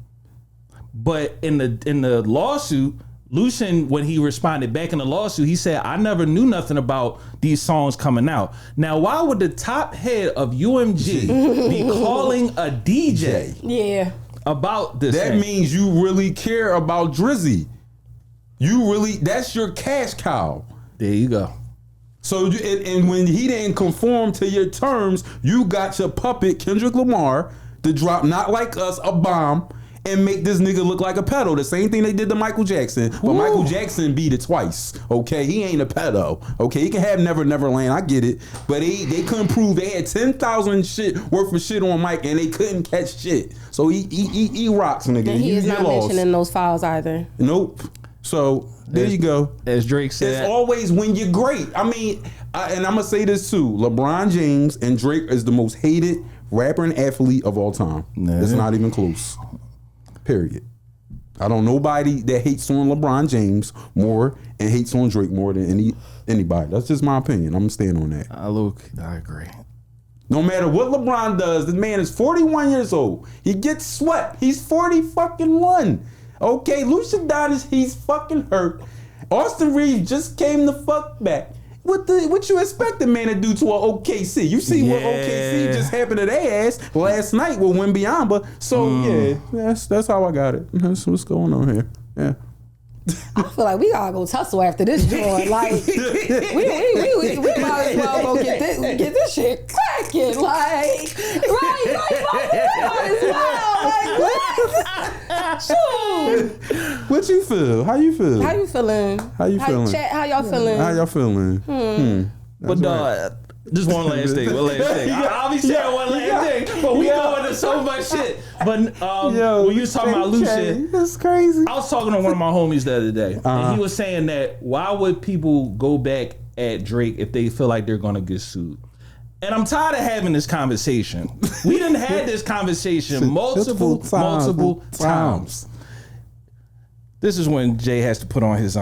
[SPEAKER 4] But in the lawsuit, Lucian, when he responded back in the lawsuit, he said, I never knew nothing about these songs coming out. Now, why would the top head of UMG be calling a DJ
[SPEAKER 5] Yeah.
[SPEAKER 4] about this
[SPEAKER 1] That
[SPEAKER 4] thing?
[SPEAKER 1] means you really care about Drizzy. That's your cash cow.
[SPEAKER 4] There you go.
[SPEAKER 1] So, and when he didn't conform to your terms, you got your puppet, Kendrick Lamar, to drop Not Like Us, a bomb, and make this nigga look like a pedo. The same thing they did to Michael Jackson, but Michael Jackson beat it twice. Okay, he ain't a pedo. Okay, he can have Never Neverland. I get it, but they couldn't prove. They had 10,000 shit worth of shit on Mike, and they couldn't catch shit. So he rocks, nigga.
[SPEAKER 5] And he is not mentioned in those files either.
[SPEAKER 1] Nope. So there you go.
[SPEAKER 4] As Drake said,
[SPEAKER 1] it's always when you're great. I mean, and I'm gonna say this too: LeBron James and Drake is the most hated rapper and athlete of all time. Nah. It's not even close. Period. I don't know nobody that hates on LeBron James more and hates on Drake more than anybody. That's just my opinion. I'm gonna stand on that.
[SPEAKER 4] I agree.
[SPEAKER 1] No matter what LeBron does, this man is 41 years old. He gets swept. He's 41. Okay, Lucian Donis, he's fucking hurt. Austin Reeves just came the fuck back. What you expect a man to do to an OKC? You see what OKC just happened to their ass last night with Wembyamba. So that's how I got it. That's what's going on here. Yeah.
[SPEAKER 5] I feel like we gotta go tussle after this joint. Like we might as well go get this shit cracking. Like
[SPEAKER 1] what you feel? How you feel?
[SPEAKER 5] How you feeling?
[SPEAKER 1] How you feeling?
[SPEAKER 5] Chat, how y'all feeling?
[SPEAKER 1] How y'all feeling?
[SPEAKER 4] But just one last thing. I'll be saying one last thing, but we go into so much shit. But when you was talking about Lucian,
[SPEAKER 1] that's crazy.
[SPEAKER 4] I was talking to one of my homies the other day, and he was saying that why would people go back at Drake if they feel like they're gonna get sued? And I'm tired of having this conversation. We done had this conversation multiple times. This is when Jay has to put on his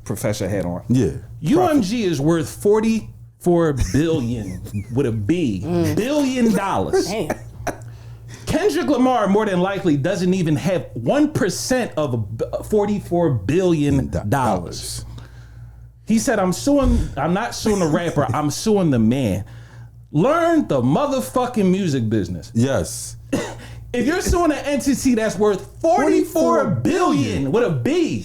[SPEAKER 4] professor hat on.
[SPEAKER 1] Yeah.
[SPEAKER 4] UMG is worth $44 billion with a B. $1 billion.
[SPEAKER 5] Damn.
[SPEAKER 4] Kendrick Lamar more than likely doesn't even have 1% of $44 billion. He said, I'm not suing the rapper, I'm suing the man. Learn the motherfucking music business.
[SPEAKER 1] Yes.
[SPEAKER 4] If you're suing an entity that's worth $44 billion with a B,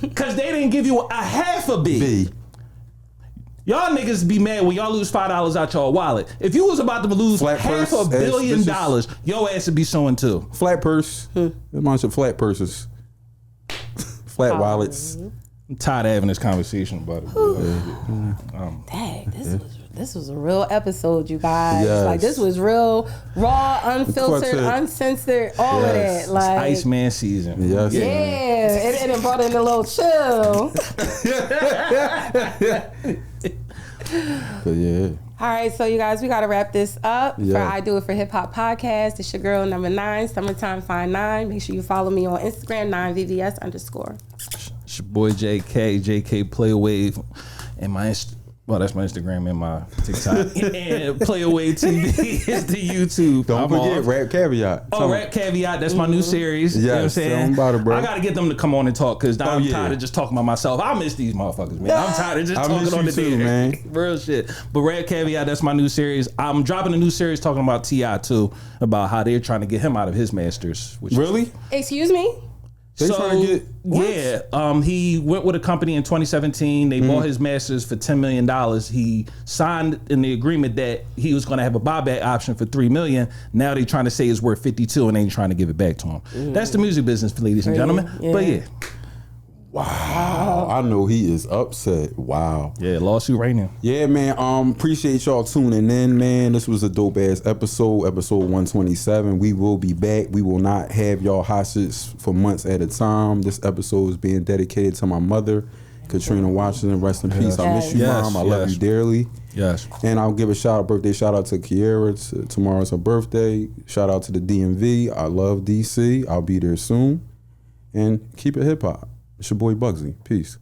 [SPEAKER 4] because they didn't give you a half a B. Y'all niggas be mad when y'all lose $5 out your wallet. If you was about to lose half $1 billion, your ass would be suing too.
[SPEAKER 1] Flat purse. A bunch of flat purses. Flat wallets.
[SPEAKER 4] I'm tired of having this conversation about it.
[SPEAKER 5] Dang, this was a real episode, you guys.
[SPEAKER 1] Yes.
[SPEAKER 5] Like this was real, raw, unfiltered, uncensored, all of that. Like
[SPEAKER 4] Iceman season.
[SPEAKER 1] Yes.
[SPEAKER 5] Yeah, it brought in a little chill.
[SPEAKER 1] But yeah.
[SPEAKER 5] All right, so you guys, we got to wrap this up for I Do It for Hip Hop podcast. It's your girl, number 9, Summertime Fine 9. Make sure you follow me on Instagram, 9VVS_.
[SPEAKER 4] It's your boy JK Playwave, and that's my Instagram and my TikTok. And Playaway TV is the YouTube.
[SPEAKER 1] Don't forget Rap Caveat.
[SPEAKER 4] Rap Caveat. That's my new series. You know what I'm saying? I got to get them to come on and talk because I'm tired of just talking about myself. I miss these motherfuckers, man. I'm tired of just talking on the TV, man. Real shit. But Rap Caveat, that's my new series. I'm dropping a new series talking about T.I. too, about how they're trying to get him out of his masters.
[SPEAKER 1] Really?
[SPEAKER 5] Excuse me?
[SPEAKER 1] They trying to get
[SPEAKER 4] he went with a company in 2017. They bought his masters for $10 million. He signed in the agreement that he was going to have a buyback option for $3 million. Now they're trying to say it's worth 52, and they ain't trying to give it back to him. That's the music business, ladies and gentlemen. But
[SPEAKER 1] wow, I know he is upset. Wow.
[SPEAKER 4] Yeah, lawsuit right now.
[SPEAKER 1] Yeah, man. Appreciate y'all tuning in, man. This was a dope ass episode 127. We will be back. We will not have y'all hostage for months at a time. This episode is being dedicated to my mother, Katrina Washington. Rest in peace. I miss you, Mom. I love you dearly.
[SPEAKER 4] Yes.
[SPEAKER 1] And I'll give a birthday shout out to Kiera. Tomorrow's her birthday. Shout out to the DMV. I love DC. I'll be there soon. And keep it hip hop. It's your boy Bugsy. Peace.